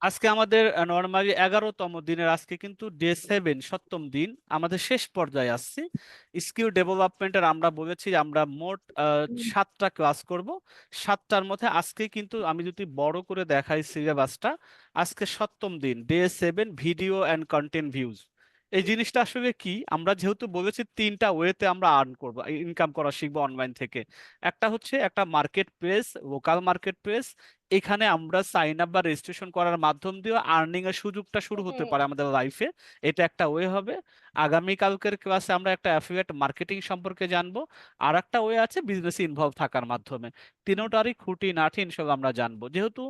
আজকে আমাদের নর্মালি 11তম দিনের আজকে কিন্তু ডে 7 7ম দিন আমাদের শেষ পর্যায়ে আসছি। স্কিল ডেভেলপমেন্টের আমরা বলেছি যে আমরা মোট 7টা ক্লাস করব। 7টার মধ্যে আজকে কিন্তু আমি যদি বড় করে দেখাই সিলেবাসটা, আজকে 7ম দিন day 7 video and content views. এই জিনিসটা আসলে কি, আমরা যেহেতু বলেছি 3টা ওয়েতে আমরা আর্ন করব, ইনকাম করা শিখবো অনলাইন থেকে। একটা হচ্ছে একটা market place, local market place. এখানে আমরা সাইন আপ বা রেজিস্ট্রেশন করার মাধ্যম দিয়ে আর্নিং এর সুযোগটা শুরু হতে পারে আমাদের লাইফে। এটা একটা ওয়ে হবে। আগামী কালকের ক্লাসে আমরা একটা অ্যাফিলিয়েট মার্কেটিং সম্পর্কে জানবো। আর একটা ওয়ে আছে বিজনেসে ইনভলভ থাকার মাধ্যমে। তিনোটারই খুঁটিনাটি ইনশাল্লাহ আমরা জানবো। যেহেতু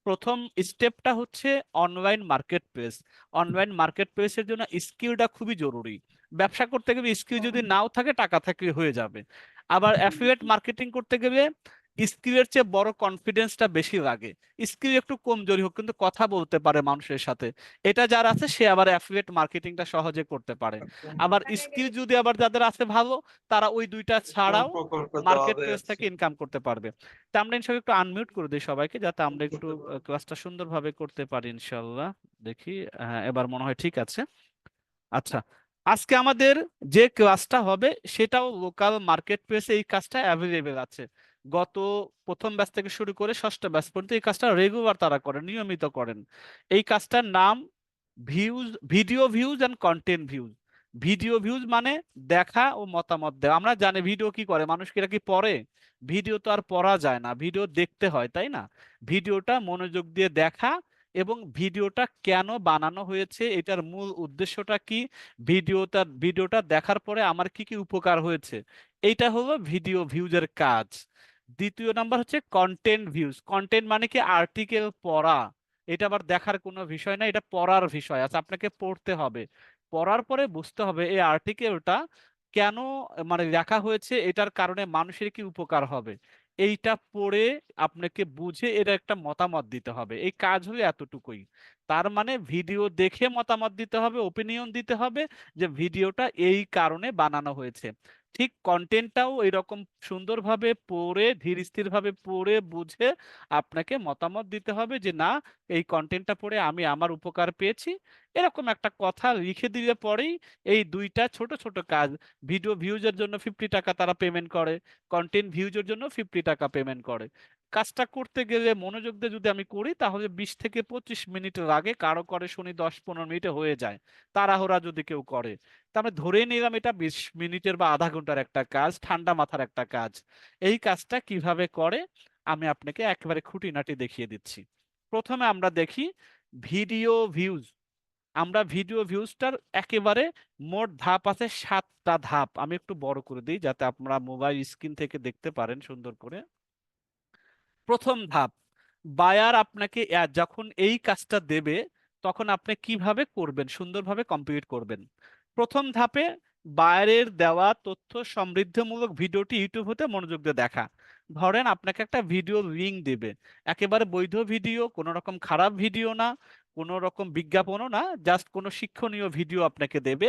প্রথম স্টেপটা হচ্ছে online market place. Online market প্লেসের জন্য স্কিলটা খুবই জরুরি। ব্যবসা করতে গেলে স্কিল যদি নাও থাকে, টাকা থাকলে হয়ে যাবে। আবার অ্যাফিলিয়েট মার্কেটিং করতে গেলে স্কিলের চেয়ে বড় কনফিডেন্সটা বেশি লাগে। স্কিল একটু কমজোরি হোক কিন্তু কথা বলতে পারে মানুষের সাথে, এটা যার আছে সে আবার অ্যাফিলিয়েট মার্কেটিংটা সহজে করতে পারে। আবার স্কিল যদি আবার যাদের আছে ভালো, তারা ওই দুইটা ছাড়াও প্রকল্প দেওয়া মার্কেট প্লেস হয়েছে। থেকে ইনকাম করতে পারবে। তা আমরা ইনশাল্লাহ একটু আনমিউট করে দিই সবাইকে, যাতে আমরা একটু করতে পারবে। ক্লাসটা সুন্দরভাবে করতে পারি ইনশাল্লাহ। দেখি, হ্যাঁ এবার মনে হয় ঠিক আছে। আচ্ছা, আজকে আমাদের যে ক্লাসটা হবে সেটাও লোকাল মার্কেট প্লেসে এই কাজটা অ্যাভেলেবেল আছে। গত প্রথম ব্যাচ থেকে শুরু করে ষষ্ঠ ব্যাচ পর্যন্ত এই কাজটা রেগুলার তারা করেন, নিয়মিত করেন। এই কাজটার নাম views, video views and content views. Video views মানে দেখা ও মতামত দেওয়া। আমরা জানি ভিডিও কি করে, মানুষ কি এটা কি পড়ে? ভিডিও তো আর পড়া যায় না, ভিডিও দেখতে হয়, তাই না? ভিডিওটা মনোযোগ দিয়ে দেখা এবং ভিডিওটা কেন বানানো হয়েছে, এটার মূল উদ্দেশ্যটা কি, ভিডিওটা দেখার পরে আমার কি কি উপকার হয়েছে, এইটা হলো ভিডিও ভিউজের কাজ। দ্বিতীয় নাম্বার হচ্ছে কন্টেন্ট ভিউজ। কন্টেন্ট মানে কি আর্টিকেল পড়া। এটা আবার দেখার কোনো বিষয় না, এটা পড়ার বিষয় আছে, আপনাকে পড়তে হবে। পড়ার পরে বুঝতে হবে এই আর্টিকেলটা কেন মানে লেখা হয়েছে, এটার কারণে মানুষের কি উপকার হবে। এইটা পড়ে আপনাকে বুঝে এর একটা মতামত দিতে হবে। এই কাজ হলো এতটুকুই। তার মানে ভিডিও দেখে মতামত দিতে হবে, ওপিনিয়ন দিতে হবে যে ভিডিওটা এই কারণে বানানো হয়েছে। ঠিক কন্টেন্টটাও এরকম সুন্দরভাবে পড়ে, ধীর স্থির ভাবে পড়ে বুঝে আপনাকে মতামত দিতে হবে যে না, এই কন্টেন্টটা পড়ে আমি আমার উপকার পেয়েছি। এরকম একটা কথা লিখে দিলে পরেই এই দুইটা ছোট ছোট কাজ, ভিডিও ভিউজের জন্য 50 টাকা তারা পেমেন্ট করে, কন্টেন্ট ভিউজের জন্য 50 টাকা পেমেন্ট করে। কাজটা করতে গেলে মনোযোগ দিয়ে যদি আমি করি তাহলে 20 থেকে 25 মিনিট লাগে, কারো করে শুনি 10-15 মিনিটে হয়ে যায়, তাড়াহুড়া যদি কেউ করে। তা আমি ধরে নিলাম এটা 20 মিনিটের বা আধা ঘন্টার একটা কাজ, ঠান্ডা মাথার একটা কাজ। এই কাজটা কিভাবে করে আমি আপনাকে একেবারে খুঁটিনাটি দেখিয়ে দিচ্ছি। প্রথমে আমরা দেখি ভিডিও ভিউজ। আমরা ভিডিও ভিউজটার একেবারে মোট ধাপ আছে 7টা ধাপ। আমি একটু বড় করে দিই যাতে আপনারা মোবাইল স্ক্রিন থেকে দেখতে পারেন সুন্দর করে। প্রথম ধাপ, বায়ার আপনাকে যখন এই কাজটা দেবে তখন আপনি কিভাবে করবেন, সুন্দরভাবে কমপ্লিট করবেন। প্রথম ধাপে বায়ারের দেওয়া তথ্য সমৃদ্ধমূলক ভিডিওটি ইউটিউব হতে মনোযোগ দিয়ে দেখা। ধরেন আপনাকে একটা ভিডিও লিংক দেবে, একেবারে বৈধ ভিডিও, কোনো রকম খারাপ ভিডিও না, কোনো রকম বিজ্ঞাপনও না, জাস্ট কোনো শিক্ষণীয় ভিডিও আপনাকে দেবে।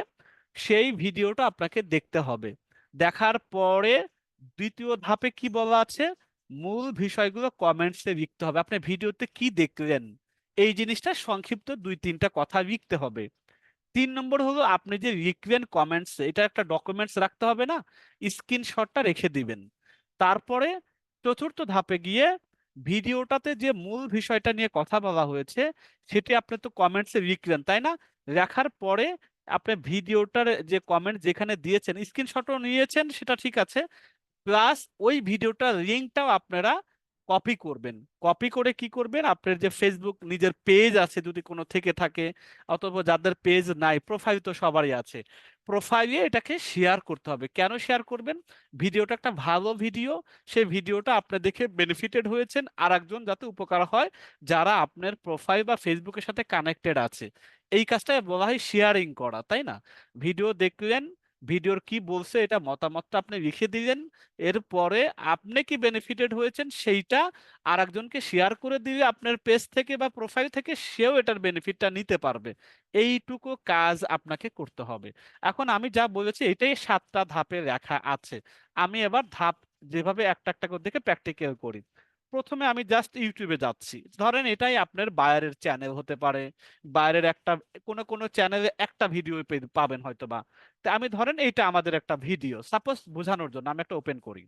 সেই ভিডিওটা আপনাকে দেখতে হবে। দেখার পরে দ্বিতীয় ধাপে কি বলা আছে, মূল বিষয়গুলো কমেন্টসে লিখতে হবে। আপনি ভিডিওতে কি দেখলেন এই জিনিসটা সংক্ষিপ্ত 2-3টা কথা লিখতে হবে। 3 নম্বর হলো আপনি যে লিখবেন কমেন্টস, এটা একটা ডকুমেন্টস রাখতে হবে না, স্ক্রিনশটটা রেখে দিবেন। তারপরে চতুর্থ ধাপে গিয়ে ভিডিওটাতে যে মূল বিষয়টা নিয়ে কথা বলা হয়েছে সেটি আপনি তো কমেন্টসে লিখলেন, তাই না? লেখার পরে আপনি ভিডিওটার যে কমেন্ট যেখানে দিয়েছেন, স্ক্রিনশটও নিয়েছেন সেটা ঠিক আছে, প্লাস ওই ভিডিওটার লিঙ্কটাও আপনারা কপি করবেন। কপি করে কি করবেন, আপনার যে ফেসবুক নিজের পেজ আছে যদি কোনো থেকে থাকে, অথবা যাদের পেজ নাই, প্রোফাইল তো সবারই আছে, প্রোফাইলে এটাকে শেয়ার করতে হবে। কেন শেয়ার করবেন? ভিডিওটা একটা ভালো ভিডিও, সেই ভিডিওটা আপনি দেখে বেনিফিটেড হয়েছেন, আর একজন যাতে উপকার হয় যারা আপনার প্রোফাইল বা ফেসবুকের সাথে কানেক্টেড আছে। এই কাজটা বলা হয় শেয়ারিং করা, তাই না? ভিডিও দেখলেন, ভিডিওর কি বলছে এটা মতামতটা আপনি লিখে দিলেন, এরপরে আপনি কি বেনিফিটেড হয়েছেন সেইটা আর একজনকে শেয়ার করে দিলে আপনার পেজ থেকে বা প্রোফাইল থেকে সেও এটার বেনিফিটটা নিতে পারবে। এইটুকু কাজ আপনাকে করতে হবে। এখন আমি যা বলেছি এটাই 7টা ধাপে লেখা আছে। আমি এবার ধাপ যেভাবে একটা একটা করে দেখে প্র্যাকটিক্যাল করি। প্রথমে আমি জাস্ট ইউটিউবে যাচ্ছি, ধরেন এটাই আপনার বায়ারের চ্যানেল হতে পারে, বায়ারের একটা কোনো কোনো চ্যানেলে একটা ভিডিও পাবেন হয়তো বা। তা আমি ধরেন এইটা আমাদের একটা ভিডিও, সাপোজ বোঝানোর জন্য আমি একটা ওপেন করি।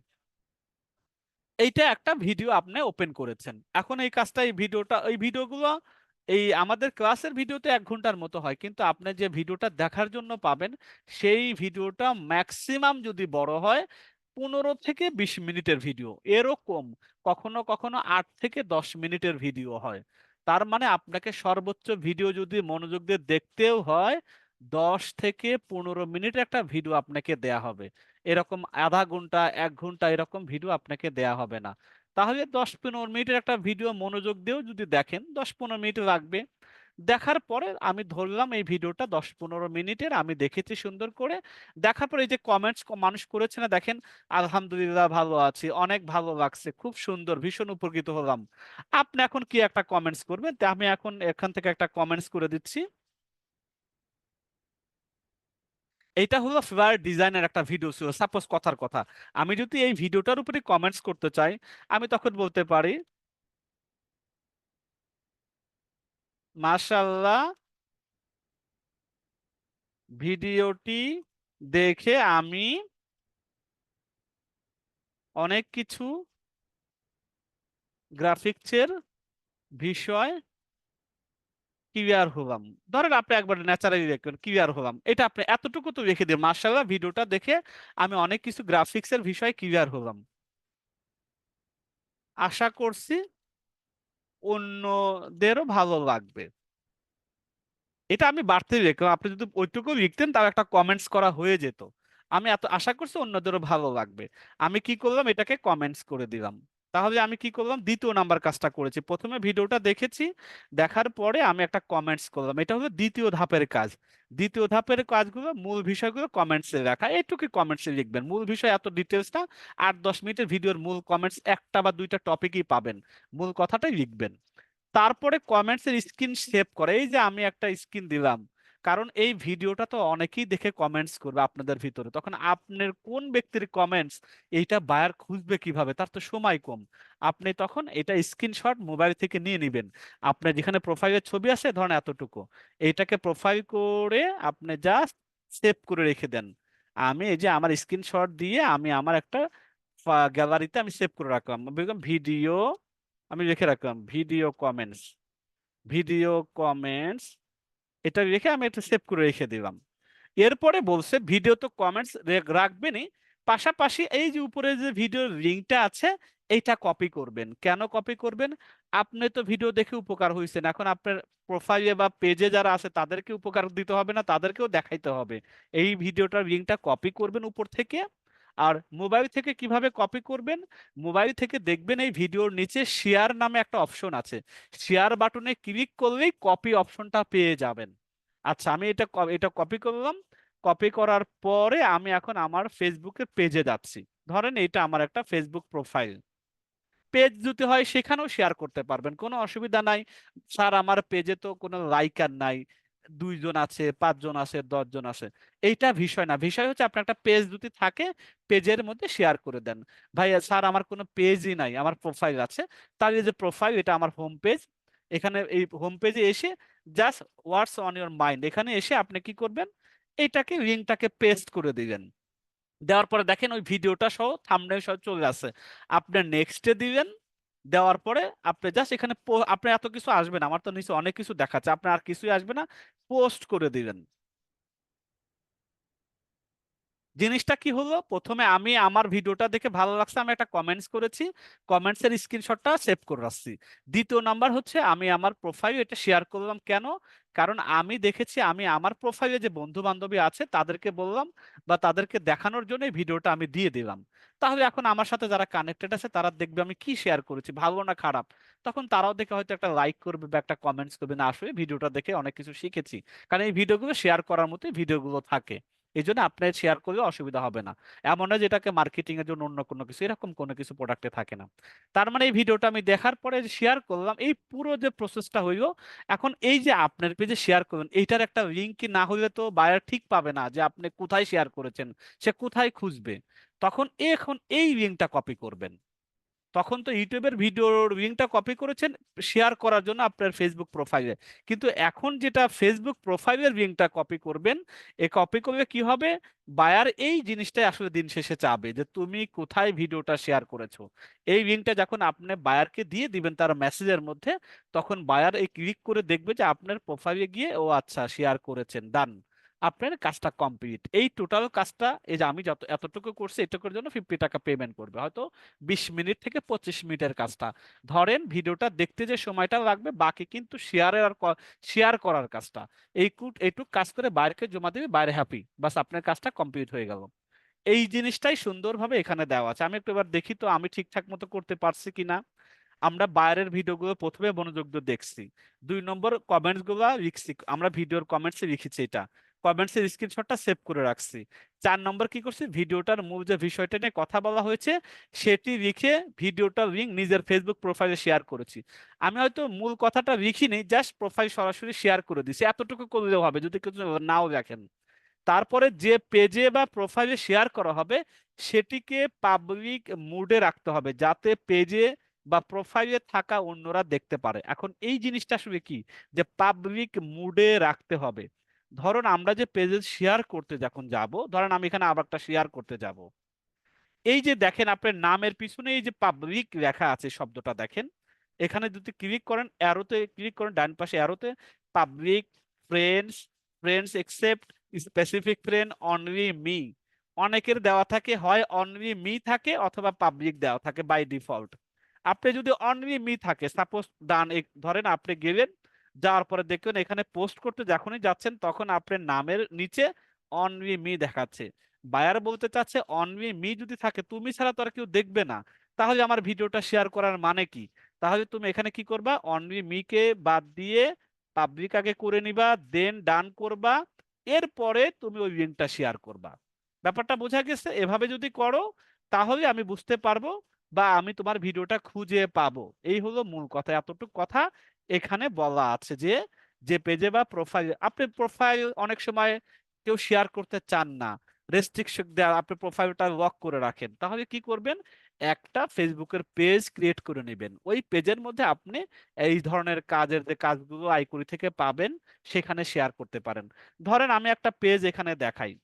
এইটা একটা ভিডিও আপনি ওপেন করেছেন, এখন এই কাজটা, এই ভিডিওটা, এই ভিডিওগুলো এই আমাদের ক্লাসের ভিডিওতে 1 ঘন্টার মতো হয়, কিন্তু আপনি যে ভিডিওটা দেখার জন্য পাবেন সেই ভিডিওটা ম্যাক্সিমাম যদি বড় হয় 15 থেকে 20 মিনিটের ভিডিও, এরও কম, কখনো কখনো 8 থেকে 10 মিনিটের ভিডিও হয়। তার মানে আপনাকে সর্বোচ্চ ভিডিও যদি মনোযোগ দিয়ে দেখতেও হয় 10 থেকে 15 মিনিট একটা ভিডিও আপনাকে দেয়া হবে। এরকম আধা ঘন্টা 1 ঘন্টা এরকম ভিডিও আপনাকে দেয়া হবে না। তাহলে 10-15 মিনিটের একটা ভিডিও মনোযোগ দিয়েও যদি দেখেন 10-15 মিনিট লাগবে। দেখার পরে আমি ধরলাম এই ভিডিওটা 10-15 মিনিটের, আমি দেখেছি সুন্দর করে। দেখার পরে এই যে কমেন্টস মানুষ করেছে না, দেখেন, আলহামদুলিল্লাহ ভালো আছি, অনেক ভালো লাগছে, খুব সুন্দর, ভীষণ উপকৃত হলাম। আপনি এখন কি একটা কমেন্টস করবেন, তা আমি এখন এখান থেকে একটা কমেন্টস করে দিচ্ছি। এইটা হলো ফেভারিট ডিজাইনের একটা ভিডিও ছিল, সাপোজ কথার কথা। আমি যদি এই ভিডিওটার উপরে কমেন্টস করতে চাই, আমি তখন বলতে পারি, মাশাআল্লাহ, ভিডিওটি দেখে আমি অনেক কিছু গ্রাফিক্সের বিষয় ক্লিয়ার হলাম। ধরেন আপনি একবার ন্যাচারালি দেখবেন ক্লিয়ার হলাম, এটা আপনি এতটুকু তো রেখে দিন, মাশাআল্লাহ ভিডিওটা দেখে আমি অনেক কিছু গ্রাফিক্সের বিষয় ক্লিয়ার হলাম, আশা করছি অন্যদেরও ভালো লাগবে। এটা আমি বাড়তি লিখলাম, আপনি যদি ওইটুকু লিখতেন তাও একটা কমেন্টস করা হয়ে যেত। আমি এত আশা করছি অন্যদেরও ভালো লাগবে। আমি কি করলাম, এটাকে কমেন্টস করে দিলাম। তাহলে আমি কি করলাম, দ্বিতীয় নাম্বার কাজটা করেছি। প্রথমে ভিডিওটা দেখেছি, দেখার পরে আমি একটা কমেন্টস করলাম, এটা হলো দ্বিতীয় ধাপের কাজ। দ্বিতীয় ধাপের কাজগুলো, মূল বিষয়গুলো কমেন্টসে লেখা, এইটুকু কমেন্টসে লিখবেন, মূল বিষয় এত ডিটেলস না। 8-10 মিনিটের ভিডিওর মূল কমেন্টস একটা বা দুইটা টপিকই পাবেন, মূল কথাটাই লিখবেন। তারপরে কমেন্টস এর স্ক্রিন সেভ করে, এই যে আমি একটা স্ক্রিন দিলাম, কারণ এই ভিডিওটা তো অনেকেই দেখে কমেন্টস করবে আপনাদের ভিতরে, তখন আপনার কোন ব্যক্তির কমেন্টস এইটা বায়ার খুঁজবে কিভাবে, তার তো সময় কম। আপনি তখন এটা স্ক্রিনশট মোবাইল থেকে নিয়ে নেবেন, আপনার যেখানে প্রোফাইলের ছবি আছে ধরেন এতটুকু, এইটাকে প্রোফাইল করে আপনি জাস্ট সেভ করে রেখে দেন। আমি এই যে আমার স্ক্রিনশট দিয়ে আমি আমার একটা গ্যালারিতে আমি সেভ করে রাখলাম, ভিডিও, আমি লিখে রাখলাম ভিডিও কমেন্টস, ভিডিও কমেন্টস, এটা রেখে আমি এটা সেভ করে রেখে দিলাম। এরপরে বলছে ভিডিও তো কমেন্টস রাখবেনই, পাশাপাশি এই যে উপরে যে ভিডিওর লিঙ্কটা আছে এইটা কপি করবেন। কেন কপি করবেন, আপনি তো ভিডিও দেখে উপকার হয়েছেন, এখন আপনার প্রোফাইলে বা পেজে যারা আছে তাদেরকে উপকার দিতে হবে না, তাদেরকেও দেখাইতে হবে। এই ভিডিওটার লিঙ্কটা কপি করবেন উপর থেকে। আর মোবাইল থেকে কিভাবে কপি করবেন, মোবাইল থেকে দেখবেন এই ভিডিওর নিচে শেয়ার নামে একটা অপশন আছে, শেয়ার বাটনে ক্লিক করলেই কপি অপশনটা পেয়ে যাবেন। আচ্ছা, আমি এটা কপি করলাম। কপি করার পরে আমি এখন আমার ফেসবুকের পেজে যাচ্ছি, ধরেন এটা আমার একটা ফেসবুক প্রোফাইল পেজ, যদি হয় সেখানেও শেয়ার করতে পারবেন, কোনো অসুবিধা নাই। স্যার আমার পেজে তো কোনো লাইকার নাই, 2 জন আছে, 5 জন আছে, 10 জন আছে, এইটা বিষয় না। বিষয় হচ্ছে আপনার একটা পেজ যদি থাকে পেজের মধ্যে শেয়ার করে দেন। ভাই স্যার আমার কোনো পেজই নাই, আমার প্রোফাইল আছে, তার এই যে প্রোফাইল এটা আমার হোম পেজ, এখানে এই হোম পেজে এসে just what's on your mind, এখানে এসে আপনি কি করবেন, এইটাকে লিঙ্কটাকে পেস্ট করে দিবেন। দেওয়ার পরে দেখেন ওই ভিডিওটা সহ থাম্বনেল সহ চলে আসে, আপনি নেক্সটে দিবেন। দেওয়ার পরে আপনি জাস্ট এখানে আপনি এত কিছু আসবে না, আমার তো নিচে অনেক কিছু দেখাচ্ছে, আপনার আর কিছুই আসবে না, পোস্ট করে দিবেন। জিনিসটা কি হলো, প্রথমে আমি আমার ভিডিওটা দেখে ভালো লাগছে, আমি একটা কমেন্টস করেছি, কমেন্টস এর স্ক্রিনশটটা সেভ করে রাখছি। দ্বিতীয় নাম্বার হচ্ছে আমি আমার প্রোফাইল এটা শেয়ার করলাম, কেন, কারণ আমি দেখেছি আমি আমার প্রোফাইলে যে বন্ধু বান্ধবী আছে তাদেরকে বললাম বা তাদেরকে দেখানোর জন্য এই ভিডিওটা আমি দিয়ে দিলাম। তাহলে এখন আমার সাথে যারা কানেক্টেড আছে তারা দেখবে আমি কি শেয়ার করেছি, ভালো না খারাপ, তখন তারাও দেখে হয়তো একটা লাইক করবে বা একটা কমেন্টস করবে, না আসলে ভিডিওটা দেখে অনেক কিছু শিখেছি। কারণ এই ভিডিওগুলো শেয়ার করার মতোই ভিডিওগুলো থাকে, এই জন্য আপনার শেয়ার করলে অসুবিধা হবে না। এমন না যেটাকে মার্কেটিং এর জন্য অন্য কোনো কিছু, এরকম কোনো কিছু প্রোডাক্টে থাকে না। তার মানে এই ভিডিওটা আমি দেখার পরে শেয়ার করলাম, এই পুরো যে প্রসেসটা হইলো, এখন এই যে আপনার পেজে শেয়ার করবেন এইটার একটা লিঙ্ক কি না হলে তো বায়ার ঠিক পাবে না যে আপনি কোথায় শেয়ার করেছেন, সে কোথায় খুঁজবে। তখন এখন এই লিঙ্কটা কপি করবেন, তখন তো ইউটিউবের ভিডিওর লিঙ্কটা কপি করেছেন শেয়ার করার জন্য আপনার ফেসবুক প্রোফাইলে, কিন্তু এখন যেটা ফেসবুক প্রোফাইলের লিঙ্কটা কপি করবেন, এ কপি করলে কি হবে, বায়ার এই জিনিসটাই আসলে দিন শেষে চাবে যে তুমি কোথায় ভিডিওটা শেয়ার করেছো। এই লিঙ্কটা যখন আপনি বায়ারকে দিয়ে দিবেন তার মেসেজের মধ্যে, তখন বায়ার এই ক্লিক করে দেখবে যে আপনার প্রোফাইলে গিয়ে ও আচ্ছা শেয়ার করেছেন, ডান, আপনার কাজটা কমপ্লিট। এই টোটাল কাজটা, এই যে আমি যত এতটুকু করছি এটুকুর জন্য 50 টাকা পেমেন্ট করবে, হয়তো 20 মিনিট থেকে 25 মিনিটের কাজটা। ধরেন ভিডিওটা দেখতে যে সময়টা লাগবে, বাকি কিন্তু শেয়ার করার কাজটা, এইটুক কাজ করে বাইরেকে জমা দিবে, বাইরে হ্যাপি, বাস আপনার কাজটা কমপ্লিট হয়ে গেল। এই জিনিসটাই সুন্দরভাবে এখানে দেওয়া আছে। আমি একটু এবার দেখি তো আমি ঠিকঠাক মতো করতে পারছি কিনা। আমরা বাইরের ভিডিওগুলো প্রথমে মনোযোগ দিয়ে দেখছি, 2 নম্বর কমেন্টস গুলা লিখছি, আমরা ভিডিওর কমেন্টসে লিখেছি, এটা কমেন্টসের স্ক্রিনশটটা সেভ করে রাখছি। 4 নম্বর কি করছি, ভিডিওটার মূল যে বিষয়টা নিয়ে কথা বলা হয়েছে সেটি লিখে ভিডিওটার লিঙ্ক নিজের ফেসবুক প্রোফাইলে শেয়ার করেছি। আমি হয়তো মূল কথাটা লিখিনি, জাস্ট প্রোফাইল সরাসরি শেয়ার করে দিছি, এতটুকু করলেও হবে যদি কিছু নাও দেখেন। তারপরে যে পেজে বা প্রোফাইলে শেয়ার করা হবে সেটিকে পাবলিক মুডে রাখতে হবে, যাতে পেজে বা প্রোফাইলে থাকা অন্যরা দেখতে পারে। এখন এই জিনিসটা আসলে কি, যে পাবলিক মুডে রাখতে হবে। ধরুন আমরা যে পেজে শেয়ার করতে যখন যাব, ধরেন আমি এখানে আবার একটা শেয়ার করতে যাব, এই যে দেখেন আপনার নামের পিছনে এই যে পাবলিক লেখা আছে শব্দটা দেখেন, এখানে যদি ক্লিক করেন, অ্যারোতে ক্লিক করেন, ডান পাশে অ্যারোতে public, friends, friends except, specific friend, only me, অনেকের দেওয়া থাকে, হয় অনলি মি থাকে অথবা পাবলিক দেওয়া থাকে বাই ডিফল্ট। আপনি যদি অনলি মি থাকে, সাপোজ ডান, ধরেন আপনি গেলেন, যাওয়ার পরে দেখবেন এখানে পোস্ট করতে যখনই যাচ্ছেন তখন আপনার নামের নিচে অনলি মি দেখাচ্ছে। বায়ার বলতে চাচ্ছে অনলি মি যদি থাকে, তুমি ছাড়া তো আর কেউ দেখবে না, তাহলে আমার ভিডিওটা শেয়ার করার মানে কি? তাহলে তুমি এখানে কি করবা, অনলি মি কে বাদ দিয়ে পাবলিক আগে করে নিবা, দেন ডান করবা, এরপরে তুমি ওই লিঙ্কটা শেয়ার করবা। ব্যাপারটা বোঝা গেছে? এভাবে যদি করো তাহলে আমি বুঝতে পারবো বা আমি তোমার ভিডিওটা খুঁজে পাবো। এই হলো মূল কথা, এতটুকু কথা এখানে বলা আছে যে যে পেজে বা প্রোফাইল, আপনি প্রোফাইল অনেক সময় কেউ শেয়ার করতে চান না, রেস্ট্রিকশন দেওয়া, আপনি প্রোফাইলটা লক করে রাখেন, তাহলে কি করবেন, একটা ফেসবুকের পেজ ক্রিয়েট করে নেবেন, ওই পেজের মধ্যে আপনি এই ধরনের কাজের যে কাজগুলো আইকুরি থেকে পাবেন সেখানে শেয়ার করতে পারেন। ধরেন আমি একটা পেজ এখানে দেখাই,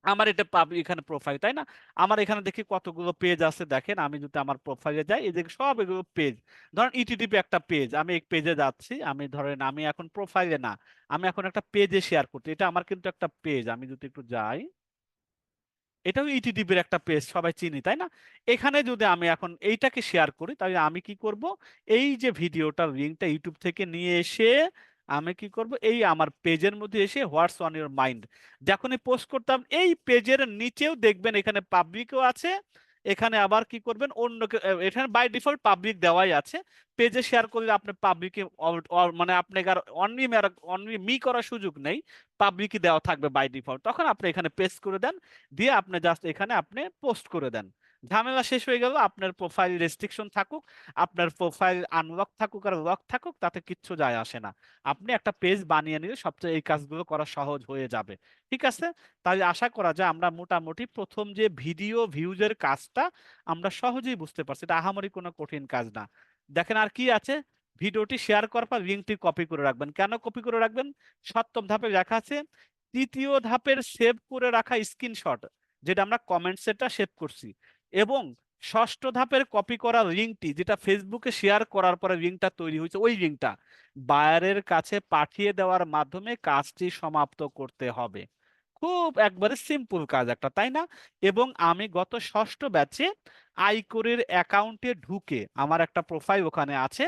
আমার এটা পাবলিক এখানে প্রোফাইল, তাই না? আমার এখানে দেখি কতগুলো পেজ আছে, দেখেন আমি যদি আমার প্রোফাইলে যাই এই দেখি সব এগুলো পেজ। ধরেন ইটিডিপি একটা পেজ, আমি এই পেজে যাচ্ছি, আমি ধরেন আমি এখন প্রোফাইলে না, আমি এখন একটা পেজে শেয়ার করতে, এটা আমার কিন্তু একটা পেজ, আমি যদি একটু যাই, এটাও ইটিডিপির একটা পেজ, সবাই চিনি তাই না? এখানে যদি আমি এখন এইটাকে শেয়ার করি তাহলে আমি কি করব, এই যে ভিডিওটার লিঙ্কটা ইউটিউব থেকে নিয়ে এসে আমি কি করব, এই আমার পেজের মধ্যে এসে হোয়াটস অন ইউর মাইন্ড যখনই পোস্ট করতাম, এই পেজের নিচেও দেখবেন এখানে পাবলিকও আছে, এখানে আবার কি করবেন অন্য এখানে বাই ডিফল্ট পাবলিক দেওয়াই আছে। পেজে শেয়ার করলে আপনি পাবলিকে মানে আপনাকে আর অনলি মি করার সুযোগ নেই, পাবলিকই দেওয়া থাকবে বাই ডিফল্ট, তখন আপনি এখানে পেস্ট করে দেন, দিয়ে আপনি জাস্ট এখানে আপনি পোস্ট করে দেন, ঝামেলা শেষ হয়ে গেল। আপনার প্রোফাইল রেস্ট্রিকশন থাকুক, আপনার প্রোফাইল আনলক থাকুক আর লক থাকুক, তাতে কিচ্ছু যায় আসে না। আপনি একটা পেজ বানিয়ে নিলে সবচেয়ে এই কাজগুলো করা সহজ হয়ে যাবে। ঠিক আছে? তাহলে আশা করা যায় আমরা মোটামুটি প্রথম যে ভিডিও ভিউজের কাজটা আমরা সহজেই বুঝতে পারছি, এটা আহামরি কোনো কঠিন কাজ না। দেখেন আর কি আছে, ভিডিওটি শেয়ার করার পর লিঙ্কটি কপি করে রাখবেন। কেন কপি করে রাখবেন? 7ম ধাপে লেখা আছে 3য় ধাপের সেভ করে রাখা স্ক্রিনশট, যেটা আমরা কমেন্ট সেটটা সেভ করছি, এবং 6ঠ ধাপের কপি করা লিঙ্কটি, যেটা ফেসবুকে শেয়ার করার পরে লিঙ্কটা তৈরি হয়েছে, ওই লিঙ্কটা বায়ারের কাছে পাঠিয়ে দেওয়ার মাধ্যমে কাজটি সমাপ্ত করতে হবে। খুব একবারে সিম্পল কাজ একটা, তাই না? এবং আমি গত 6ঠ ব্যাচে আইকোরের অ্যাকাউন্টে ঢুকে আমার একটা প্রোফাইল ওখানে আছে,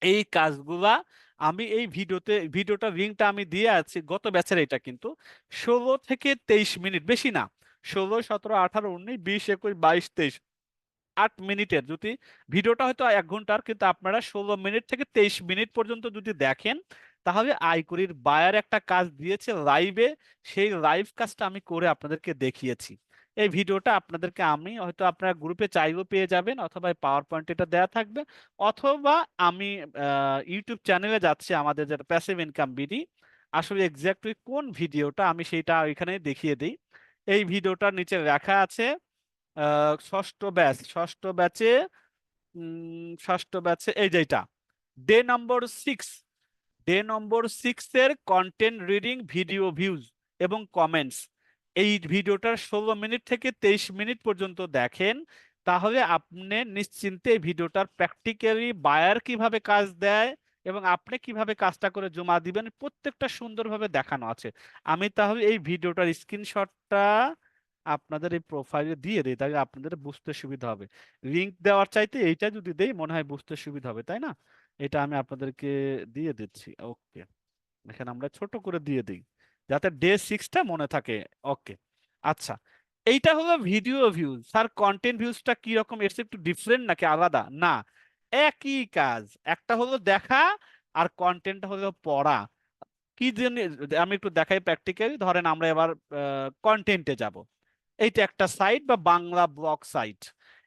এই কাজগুলা আমি এই ভিডিওটা লিঙ্কটা আমি দিয়ে আছি গত ব্যাচের, এটা কিন্তু 16 থেকে 23 মিনিট, বেশি না, 16, 17, 18, 19, 20, 21, 22, 23, 8 মিনিটের যদি ভিডিওটা হয়তো 1 ঘন্টার, কিন্তু আপনারা 16 মিনিট থেকে 23 মিনিট পর্যন্ত যদি দেখেন, তাহলে আইকুরির বায়ার একটা কাজ দিয়েছে লাইভে, সেই লাইভ কাজটা আমি করে আপনাদেরকে দেখিয়েছি। এই ভিডিওটা আপনাদেরকে আমি হয়তো আপনারা গ্রুপে চাইলেও পেয়ে যাবেন, অথবা পাওয়ার পয়েন্ট এটা দেওয়া থাকবে, অথবা আমি ইউটিউব চ্যানেলে যাচ্ছি আমাদের যেটা প্যাসিভ ইনকাম বিডি, আসলে এক্স্যাক্টলি কোন ভিডিওটা আমি সেটা এখানে দেখিয়ে দিই। এই ভিডিওটার নিচে লেখা আছে 6ঠ ব্যাচে ষষ্ঠ ব্যাচে এই যেটা ডে নম্বর 6, ডে নম্বর 6 এর কন্টেন্ট রিডিং ভিডিও ভিউজ এবং কমেন্টস, এই ভিডিওটার 16 মিনিট থেকে 23 মিনিট পর্যন্ত দেখেন, তাহলে আপনি নিশ্চিন্তে এই ভিডিওটার প্র্যাকটিক্যালি বায়ার কিভাবে কাজ দেয় এবং আপনি কিভাবে কাজটা করে জমা দিবেন প্রত্যেকটা সুন্দরভাবে দেখানো আছে। আমি তাহলে এই ভিডিওটার স্ক্রিনশটটা আপনাদের এই প্রোফাইলে দিয়ে দিই, তাহলে আপনাদের বুঝতে সুবিধা হবে। লিংক দেওয়ার চাইতে এইটা যদি দেই মনে হয় বুঝতে সুবিধা হবে, তাই না? এটা আমি আপনাদেরকে দিয়ে দিচ্ছি। ওকে, এখানে আমরা ছোট করে দিয়ে দিই যাতে ডে 6টা মনে থাকে। ওকে, আচ্ছা, এইটা হলো ভিডিও ভিউজ। স্যার কন্টেন্ট ভিউজটা কি রকম, এর চেয়ে একটু ডিফারেন্ট নাকি আলাদা? না, একই কাজ, একটা হলো দেখা আর কন্টেন্ট হলো পড়া। কি জন্য আমি একটু দেখাই প্র্যাকটিক্যালি। ধরেন আমরা এবার কন্টেন্টে যাব। এইটা একটা সাইট বা বাংলা ব্লগ সাইট।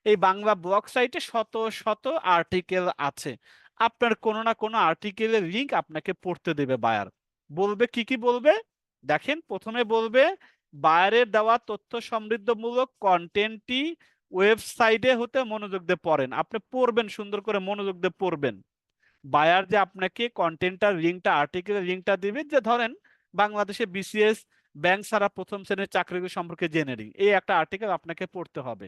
এই বাংলা ব্লগ সাইটে শত শত আর্টিকেল আছে। আপনার কোনো না কোনো আর্টিকেলের লিংক আপনাকে পড়তে দেবে বায়ার। বলবে কি কি বলবে, দেখেন প্রথমে বলবে বায়ারের দেওয়া তথ্য সমৃদ্ধমূলক কন্টেন্টটি ওয়েবসাইটে হতে মনোযোগ দিয়ে পড়েন। আপনি পড়বেন, সুন্দর করে মনোযোগ দিয়ে পড়বেন। বায়ার যে আপনাকে কন্টেন্টটার লিঙ্কটা, আর্টিকেলের লিঙ্কটা দিবে, যে ধরেন বাংলাদেশে বিসিএস ব্যাংক ছাড়া প্রথম শ্রেণীর চাকরিগুলো সম্পর্কে জেনে নিই, এই একটা আর্টিকেল আপনাকে পড়তে হবে।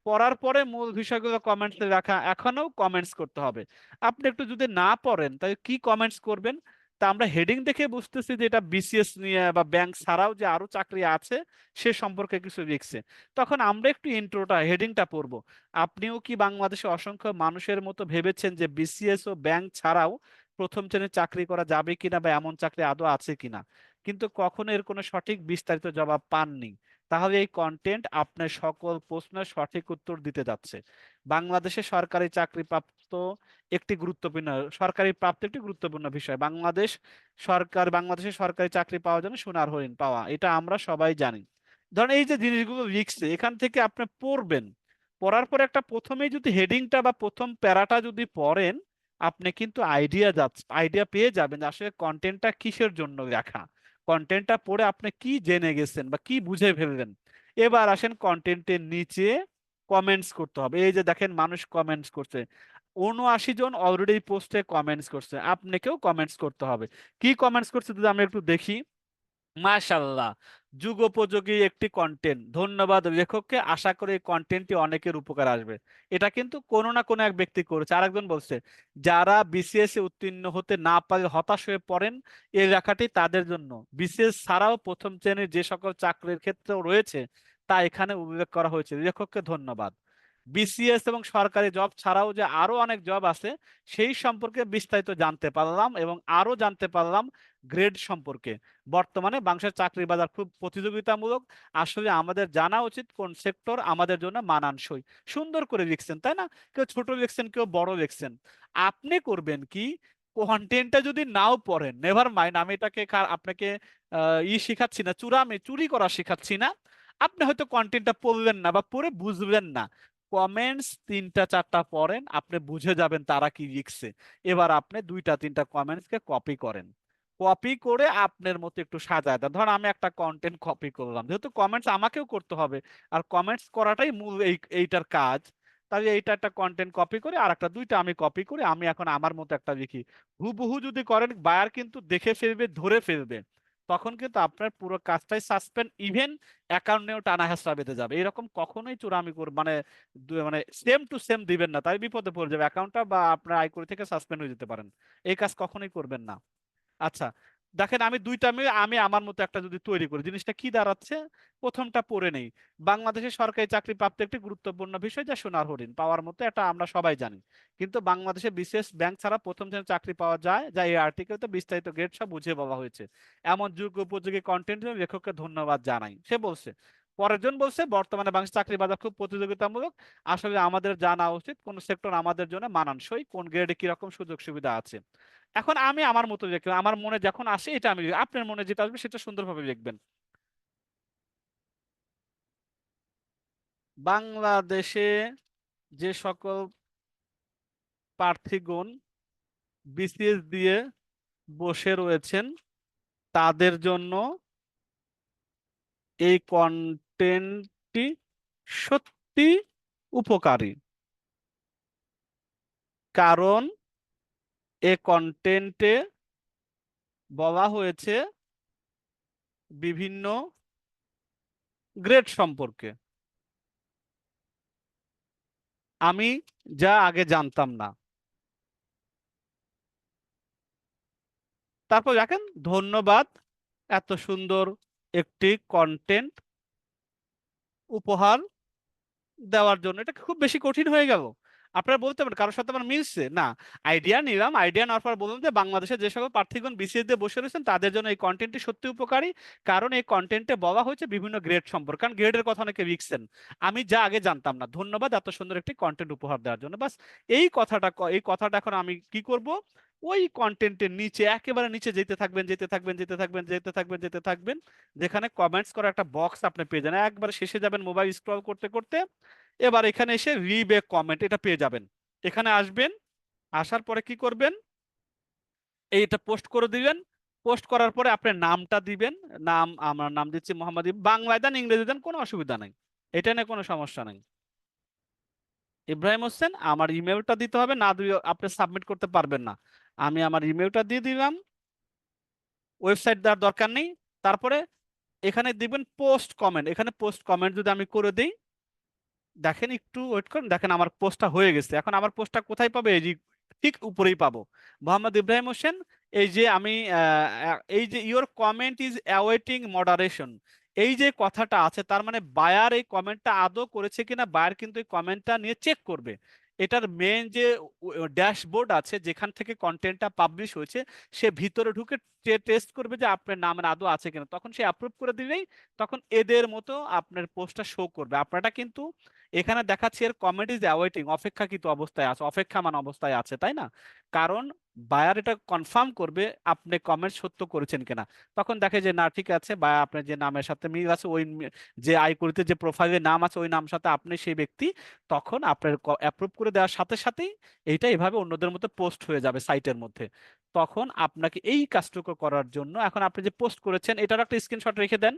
পড়ার পরে মূল বিষয়গুলো কমেন্টসে রাখা, এখনো কমেন্টস করতে হবে। আপনি একটু যদি না পড়েন তাহলে কি কমেন্টস করবেন? তা আমরা হেডিং দেখে বুঝতেছি যে এটা বিসিএস নিয়ে বা ব্যাংক ছাড়াও যে আরো চাকরি আছে সে সম্পর্কে কিছু লিখছে। তখন আমরা একটু ইন্ট্রোটা, হেডিংটা পড়বো। আপনিও কি বাংলাদেশে অসংখ্য মানুষের মতো ভেবেছেন যে বিসিএস ও ব্যাংক ছাড়াও প্রথম শ্রেণীর চাকরি করা যাবে কিনা বা এমন চাকরি আদৌ আছে কিনা, কিন্তু কখনো এর কোনো সঠিক বিস্তারিত জবাব পাননি? তাহলে এই কন্টেন্ট আপনার সকল প্রশ্নের সঠিক উত্তর দিতে যাচ্ছে। বাংলাদেশে সরকারি চাকরি প্রাপ্ত একটি গুরুত্বপূর্ণ, সরকারি প্রাপ্ত একটি গুরুত্বপূর্ণ বিষয়। বাংলাদেশে সরকারি চাকরি পাওয়ার জন্য সোনার হরিণ পাওয়া, এটা আমরা সবাই জানি। ধরেন এই যে জিনিসগুলো লিখছে এখান থেকে আপনি পড়বেন। পড়ার পরে একটা প্রথমেই যদি হেডিংটা বা প্রথম প্যারাটা যদি পড়েন, আপনি কিন্তু আইডিয়া পেয়ে যাবেন যে আসলে কন্টেন্টটা কিসের জন্য লেখা। কন্টেন্টটা পড়ে আপনি কি জেনে গেছেন বা কি বুঝে ফেললেন। এবার আসেন কন্টেন্টের নিচে কমেন্টস করতে হবে। এই যে দেখেন মানুষ কমেন্টস করছে, 79 জন অলরেডি পোস্টে কমেন্টস করছে, আপনাকেও কমেন্টস করতে হবে। কি কমেন্টস করছে যদি আমরা একটু দেখি। মাশাল্লাহ, যুগোপযোগী একটি কন্টেন্ট, ধন্যবাদ লেখককে, আশা করি এই কন্টেন্টটি অনেকের উপকার আসবে। এটা কিন্তু কোনো না কোনো এক ব্যক্তি করেছে। আরেকজন বলছে যারা বিসিএস এ উত্তীর্ণ হতে না পারে হতাশ হয়ে পড়েন, এই লেখাটি তাদের জন্য। বিসিএস ছাড়াও প্রথম শ্রেণীর যে সকল চাকরির ক্ষেত্রেও রয়েছে তা এখানে উল্লেখ করা হয়েছে, লেখককে ধন্যবাদ। বিসিএস এবং সরকারি জব ছাড়াও যে আরো অনেক জব আছে সেই সম্পর্কে বিস্তারিত জানতে পারলাম এবং আরো জানতে পারলাম গ্রেড সম্পর্কে। বর্তমানে বাংলাদেশের চাকরির বাজার খুব প্রতিযোগিতামূলক। আসলে আমাদের জানা উচিত কোন সেক্টর আমাদের জন্য মানানসই। সুন্দর করে লিখছেন, তাই না? কেউ ছোট লিখছেন, কেউ বড় লিখছেন। আপনি করবেন কি, কন্টেন্টটা যদি নাও পড়েন নেভার মাইন্ড, আমি এটাকে আপনাকে শিখাচ্ছি না, চুরি করা শিখাচ্ছি না। আপনি হয়তো কন্টেন্টটা পড়লেন না বা পড়ে বুঝলেন না, কমেন্টস 3টা 4টা পড়েন, আপনি বুঝে যাবেন তারা কি লিখছে। এবার আপনি 2টা 3টা কমেন্টসকে কপি করেন। কপি করে আপনার মতো একটু সাজায় দেন। ধর আমি একটা কন্টেন্ট কপি করলাম, যেহেতু কমেন্টস আমাকেও করতে হবে আর কমেন্টস করাটাই মূল এইটার কাজ। তাহলে এইটা একটা কন্টেন্ট কপি করে আর একটা 2টা আমি কপি করে আমি এখন আমার মতো একটা লিখি। হুবহু যদি করেন বায়ার কিন্তু দেখে ফেলবে, ধরে ফেলবে। তখন কিন্তু আপনার পুরো কাজটাই সাসপেন্ড, ইভেন অ্যাকাউন্টেও টানা হেঁচড়া বেঁধে যাবে। এরকম কখনোই চূড়ামি মানে মানে সেম টু সেম দিবেন না, তাই বিপদে পড়ে যাবে অ্যাকাউন্টটা বা আপনার আইকরি থেকে সাসপেন্ড হয়ে যেতে পারেন। এই কাজ কখনোই করবেন না। আচ্ছা, দেখেন আমি 2টা মিলে আমি আমার মতো একটা যদি তৈরি করি, জিনিসটা কি দাঁড়াচ্ছে? প্রথমটা পড়ে নেই। বাংলাদেশের সরকারি চাকরি প্রাপ্ত একটি গুরুত্বপূর্ণ বিষয় যা সোনার হরিণ পাওয়ার মতো, এটা আমরা সবাই জানি। কিন্তু বাংলাদেশে বিশেষ ব্যাংক ছাড়া প্রথম শ্রেণীর চাকরি পাওয়া যায়, যা এই আর্টিকেলতে বিস্তারিত গ্রেড সব বুঝিয়ে বলা হয়েছে। এমন যোগ্য উপযোগী কন্টেন্ট লেখককে ধন্যবাদ জানাই, সে বলছে। পরের জন বলছে বর্তমানে বাংলাদেশ চাকরি বাজার খুব প্রতিযোগিতামূলক। আসলে আমাদের জানা উচিত কোন সেক্টর আমাদের জন্য মানানসই, কোন গ্রেডে কি রকম সুযোগ সুবিধা আছে। এখন আমি আমার মতো লিখলাম, আমার মনে যখন আসে এটা আমি আপনার মনে যেটা আসবে সেটা সুন্দরভাবে লিখবেন। বাংলাদেশে যে সকল প্রার্থীগণ বিসিএস দিয়ে বসে রয়েছেন তাদের জন্য এই কন্টেন্টটি সত্যি উপকারী। কারণ এ কন্টেন্টে বলা হয়েছে বিভিন্ন গ্রেড সম্পর্কে, আমি যা আগে জানতাম না। তারপর দেখেন, ধন্যবাদ এত সুন্দর একটি কন্টেন্ট উপহার দেওয়ার জন্য। এটা কি খুব বেশি কঠিন হয়ে গেল? আপনারা বলতে পারেন কারোর সাথে আমার মিলছে না। আইডিয়া নিলাম, আইডিয়া নেওয়ার পর বললাম যে বাংলাদেশে যে সকল প্রার্থীগণ বিসিএস দিয়ে বসে রয়েছেন তাদের জন্য এই কন্টেন্টটি সত্যি উপকারী, কারণ এই কন্টেন্টে বলা হয়েছে বিভিন্ন গ্রেড সম্পর্কে, কারণ গ্রেডের কথা অনেকে লিখছেন, আমি যা আগে জানতাম না। ধন্যবাদ এত সুন্দর একটি কন্টেন্ট উপহার দেওয়ার জন্য। বাস এই কথাটা এখন আমি কি করব, ওই কন্টেন্টের নিচে একেবারে নিচে যেতে থাকবেন, যেতে থাকবেন, যেতে থাকবেন, যেতে থাকবেন, যেতে থাকবেন, যেখানে কমেন্টস করার একটা বক্স আপনি পেয়ে যান, একবারে শেষে যাবেন মোবাইল স্ক্রল করতে করতে, এবার এখানে এসে রিভ এ কমেন্ট এটা পেয়ে যাবেন। এখানে আসবেন, আসার পরে কি করবেন, এইটা পোস্ট করে দিবেন। পোস্ট করার পরে আপনার নামটা দিবেন। নাম, আমার নাম দিচ্ছি মোহাম্মদ বাংলায় দেন, ইংরেজি দেন, কোনো অসুবিধা নেই, এটা নিয়ে কোনো সমস্যা নেই। ইব্রাহিম হোসেন, আমার ইমেলটা দিতে হবে, না দিয়ে আপনি সাবমিট করতে পারবেন না। আমি আমার ইমেলটা দিয়ে দিলাম, ওয়েবসাইট দেওয়ার দরকার নেই। তারপরে এখানে দিবেন পোস্ট কমেন্ট, এখানে পোস্ট কমেন্ট যদি আমি করে দিই, দেখেন একটু ওয়েট করুন, দেখেন আমার পোস্টটা হয়ে গেছে। এখন আমার পোস্টটা কোথায় পাবে, এই যে ঠিক উপরেই পাবো, মোহাম্মদ ইব্রাহিম হোসেন। এই যে আমি এই যে your comment is awaiting moderation, এই যে কথাটা আছে, তার মানে বায়ার এই কমেন্টটা আদৌ করেছে কিনা, বায়ার কিন্তু এই কমেন্টটা নিয়ে চেক করবে। এটার মেন যে ড্যাশবোর্ড আছে যেখান থেকে কন্টেন্টটা পাবলিশ হয়েছে, সে ভিতরে ঢুকে টেস্ট করবে যে আপনার নামের আদৌ আছে কিনা, তখন সে অ্যাপ্রুভ করে দিলেই তখন এদের মতো আপনার পোস্টটা শো করবে। আপনারটা কিন্তু এখানে দেখাচ্ছে এর কমেন্ট ইজ অ্যাওয়েটিং, অপেক্ষাকৃত অবস্থায় আছে, অপেক্ষামান অবস্থায় আছে, তাই না? কারণ বায়ার এটা কনফার্ম করবে আপনি কমেন্ট সত্য করেছেন কিনা। তখন দেখে যে না ঠিক আছে, বায়ার আপনার যে নামের সাথে মিল আছে, ওই যে আইকরিতে যে প্রোফাইলে নাম আছে ওই নাম সাথে আপনি সেই ব্যক্তি, তখন আপনার অ্যাপ্রুভ করে দেওয়ার সাথে সাথেই এইটা এভাবে অন্যদের মধ্যে পোস্ট হয়ে যাবে সাইটের মধ্যে। তখন আপনাকে এই কাজটুকু করার জন্য এখন আপনি যে পোস্ট করেছেন এটার একটা স্ক্রিনশট রেখে দেন।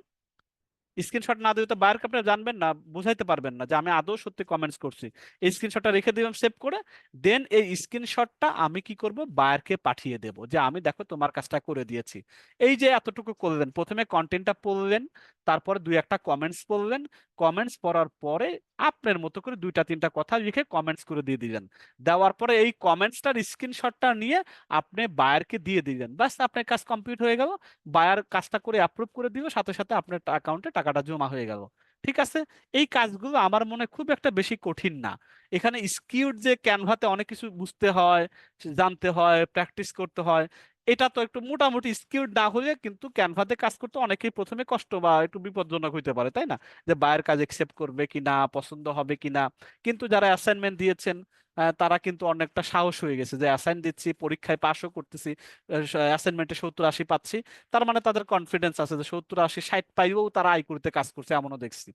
স্ক্রিনশট না দিলে তো বায়ারকে আপনি জানবেন না, বুঝাইতে পারবেন না যে আমি আদৌ সত্যি কমেন্টস করছি। এই স্ক্রিনশটটা রেখে দিলাম সেভ করে, দেন এই স্ক্রিনশটটা আমি কি করব, বায়ারকে পাঠিয়ে দেব যে আমি দেখো তোমার কাজটা করে দিয়েছি। এই যে এতটুকু করলেন, প্রথমে কন্টেন্টটা পড়লেন, তারপরে দুই একটা কমেন্টস পড়লেন, কমেন্টস পড়ার পরে আপনার মতো করে দুইটা তিনটা কথা লিখে কমেন্টস করে দিয়ে দিলেন। দেওয়ার পরে এই কমেন্টসটার স্ক্রিনশটটা নিয়ে আপনি বায়ারকে দিয়ে দিলেন, বাস আপনার কাজ কমপ্লিট হয়ে গেল। বায়ার কাজটা করে অ্যাপ্রুভ করে দিল, সাথে সাথে আপনার অ্যাকাউন্টে টাকাটা জমা হয়ে গেল। ঠিক আছে, এই কাজগুলো আমার মনে হয় খুব একটা বেশি কঠিন না। এখানে স্কিউড যে ক্যানভাতে অনেক কিছু বুঝতে হয়, জানতে হয়, প্র্যাকটিস করতে হয়, এটা তো একটু মোটামুটি স্কিউড না হলে কিন্তু ক্যানভাতে কাজ করতে অনেকেই প্রথমে কষ্ট বা একটু বিপজ্জনক হইতে পারে, তাই না? যে বায়ের কাজ একসেপ্ট করবে কিনা, পছন্দ হবে কিনা। কিন্তু যারা অ্যাসাইনমেন্ট দিয়েছেন তারা কিন্তু অনেকটা সাহস হয়ে গেছে যে অ্যাসাইন দিচ্ছি, পরীক্ষায় পাশও করতেছি, অ্যাসাইনমেন্টে 70-80 পাচ্ছি, তার মানে তাদের কনফিডেন্স আছে যে 70-80-60 পাইলেও তারা আইকুড়িতে কাজ করছে, এমনও দেখছি।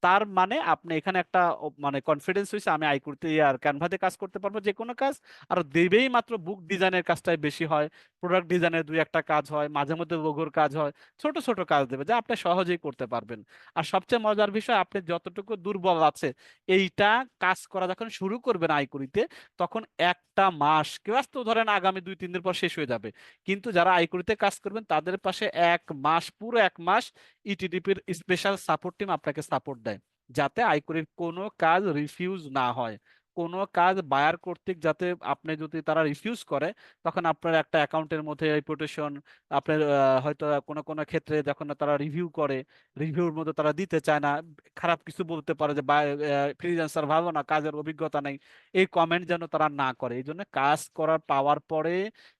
তার মানে আপনি এখানে একটা মানে কনফিডেন্স হয়েছে আমি আইকুড়িতে আর ক্যানভাতে কাজ করতে পারবো যে কোনো কাজ। আর দেবেই মাত্র বুক ডিজাইনের কাজটাই বেশি হয়, প্রোডাক্ট ডিজাইনের দুই একটা কাজ হয়, মাঝে মধ্যে লোগোর কাজ হয়, ছোট ছোট কাজ দেবে যা আপনি সহজেই করতে পারবেন। আর সবচেয়ে মজার বিষয়, আপনি যতটুকু দুর্বল আছে এইটা কাজ করা যখন শুরু করবেন আইকুড়িতে, তখন একটা মাস ক্লাস তো ধরেন আগামী 2-3 দিন পর শেষ হয়ে যাবে, কিন্তু যারা আইকুড়িতে কাজ করবেন তাদের পাশে এক মাস, পুরো এক মাস ইটিডিপির স্পেশাল সাপোর্ট টিম আপনাকে সাপোর্ট দেয়, যাতে আইকুড়ির কোনো কাজ রিফিউজ না হয়। কোনো কাজ বায়ার কর্তৃক যাতে আপনি যদি তারা রিফিউজ করে, তখন আপনার একটা অ্যাকাউন্টের মধ্যে রিপুটেশন, আপনার হয়তো কোনো কোনো ক্ষেত্রে যখন তারা রিভিউ করে, রিভিউর মধ্যে তারা দিতে চায় না, খারাপ কিছু বলতে পারে যে ফ্রিল্যান্সার ভালো না, কাজের অভিজ্ঞতা নেই, এই কমেন্ট যেন তারা না করে। এই জন্য কাজ করার পাওয়ার পরে,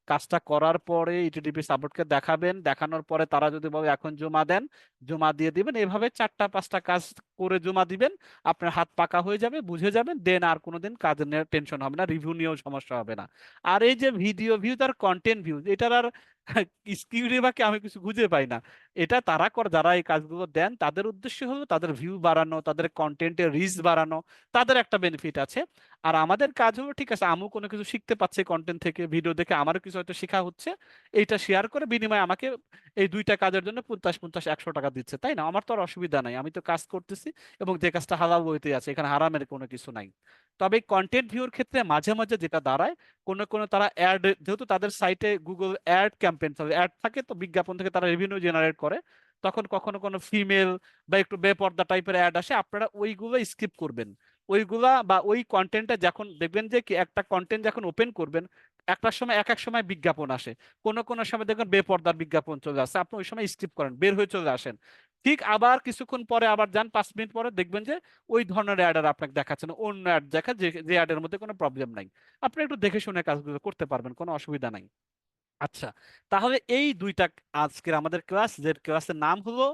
কাজটা করার পরে ইটিডিপি সাপোর্টকে দেখাবেন, দেখানোর পরে তারা যদি বলে এখন জমা দেন, জমা দিয়ে দিবেন। এভাবে 4টা 5টা কাজ করে জমা দিবেন, আপনার হাত পাকা হয়ে যাবে, বুঝে যাবেন, দেন আর কোনোদিন কাজ নিয়ে টেনশন হবে না, রিভিউ নিয়েও সমস্যা হবে না। আর এই যে ভিডিও ভিউ তার কন্টেন্ট ভিউ, এটার আর স্কিউরি বাকি আমি কিছু খুঁজে পাই না। এটা তারা করে, যারা এই কাজগুলো দেন তাদের উদ্দেশ্য হলো তাদের ভিউ বাড়ানো, তাদের কন্টেন্টের রিচ বাড়ানো, তাদের একটা বেনিফিট আছে। আর আমাদের কাজ হলো ঠিক আছে, আমিও কোনো কিছু শিখতে পাচ্ছি কন্টেন্ট থেকে, ভিডিও দেখে আমারও কিছু হয়তো শেখা হচ্ছে, এইটা শেয়ার করে বিনিময়ে আমাকে এই দুইটা কাজের জন্য 50-50-100 টাকা দিচ্ছে, তাই না? আমার তো আর অসুবিধা নাই, আমি তো কাজ করতেছি এবং যে কাজটা হালাল বইতে আছে, এখানে হারামের কোনো কিছু নাই। তবে কন্টেন্ট ভিউর ক্ষেত্রে মাঝে মাঝে যেটা দাঁড়ায়, কোনো কোনো তারা অ্যাড, যেহেতু তাদের সাইটে গুগল অ্যাড ক্যাম্পেইন অ্যাড থাকে, তো বিজ্ঞাপন থেকে তারা রেভিনিউ জেনারেট করে, তখন কখনো কোনো ফিমেল বা একটু বেপর্দা টাইপের অ্যাড আসে, আপনারা ওইগুলো স্কিপ করবেন। ওইগুলা বা ওই কন্টেন্টটা যখন দেখবেন যে কি একটা কন্টেন্ট যখন ওপেন করবেন, একটা সময় এক এক সময় বিজ্ঞাপন আসে, কোনো কোনো সময় দেখবেন বেপর্দার বিজ্ঞাপন চলে আসে, আপনি ওই সময় স্কিপ করেন, বের হয়ে চলে আসেন। ঠিক আবার কিছুক্ষণ পরে আবার যান, 5 মিনিট পরে দেখবেন যে ওই ধরনের অ্যাড আর আপনাকে দেখাচ্ছে না, অন্য অ্যাড দেখা, যে যে অ্যাডের মধ্যে কোনো প্রবলেম নাই। আপনি একটু দেখে শুনে কাজগুলো করতে পারবেন, কোনো অসুবিধা নাই। আচ্ছা, তাহলে এই দুইটা আজকের আমাদের ক্লাস, যে ক্লাসের নাম হলো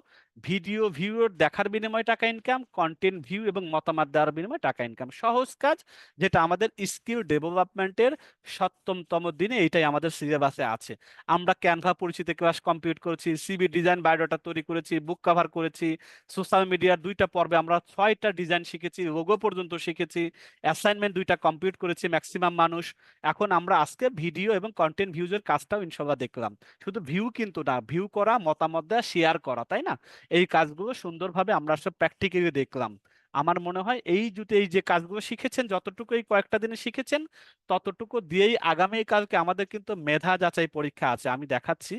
ভিডিও ভিউ দেখার বিনিময়ে টাকা ইনকাম, কন্টেন্ট ভিউ এবং মতামত দেওয়ার বিনিময়ে টাকা ইনকাম, সহজ কাজ, যেটা আমাদের স্কিল ডেভেলপমেন্টের 7তম দিনে এইটাই আমাদের সিলেবাসে আছে। আমরা ক্যানভা পরিচিতি ক্লাস কমপ্লিট করেছি, সিভি ডিজাইন বায়োডাটা তৈরি করেছি, বুক কভার করেছি, সোশ্যাল মিডিয়ার 2টা পর্বে আমরা 6টা ডিজাইন শিখেছি, লোগো পর্যন্ত শিখেছি, অ্যাসাইনমেন্ট 2টা কমপ্লিট করেছি ম্যাক্সিমাম মানুষ। এখন আমরা আজকে ভিডিও এবং কন্টেন্ট ভিউজের কাজটাও ইনশাল্লাহ দেখলাম। শুধু ভিউ কিন্তু না, ভিউ করা, মতামত দেওয়া, শেয়ার করা, তাই না? এই কাজগুলো সুন্দরভাবে আমরা সব প্র্যাকটিক্যালি দেখলাম। আমার মনে হয় এই যে কাজগুলো শিখেছেন, যতটুকু এই কয়েকটা দিনে শিখেছেন, ততটুকু দিয়েই আগামী কালকে আমাদের কিন্তু মেধা যাচাই পরীক্ষা আছে, আমি দেখাচ্ছি।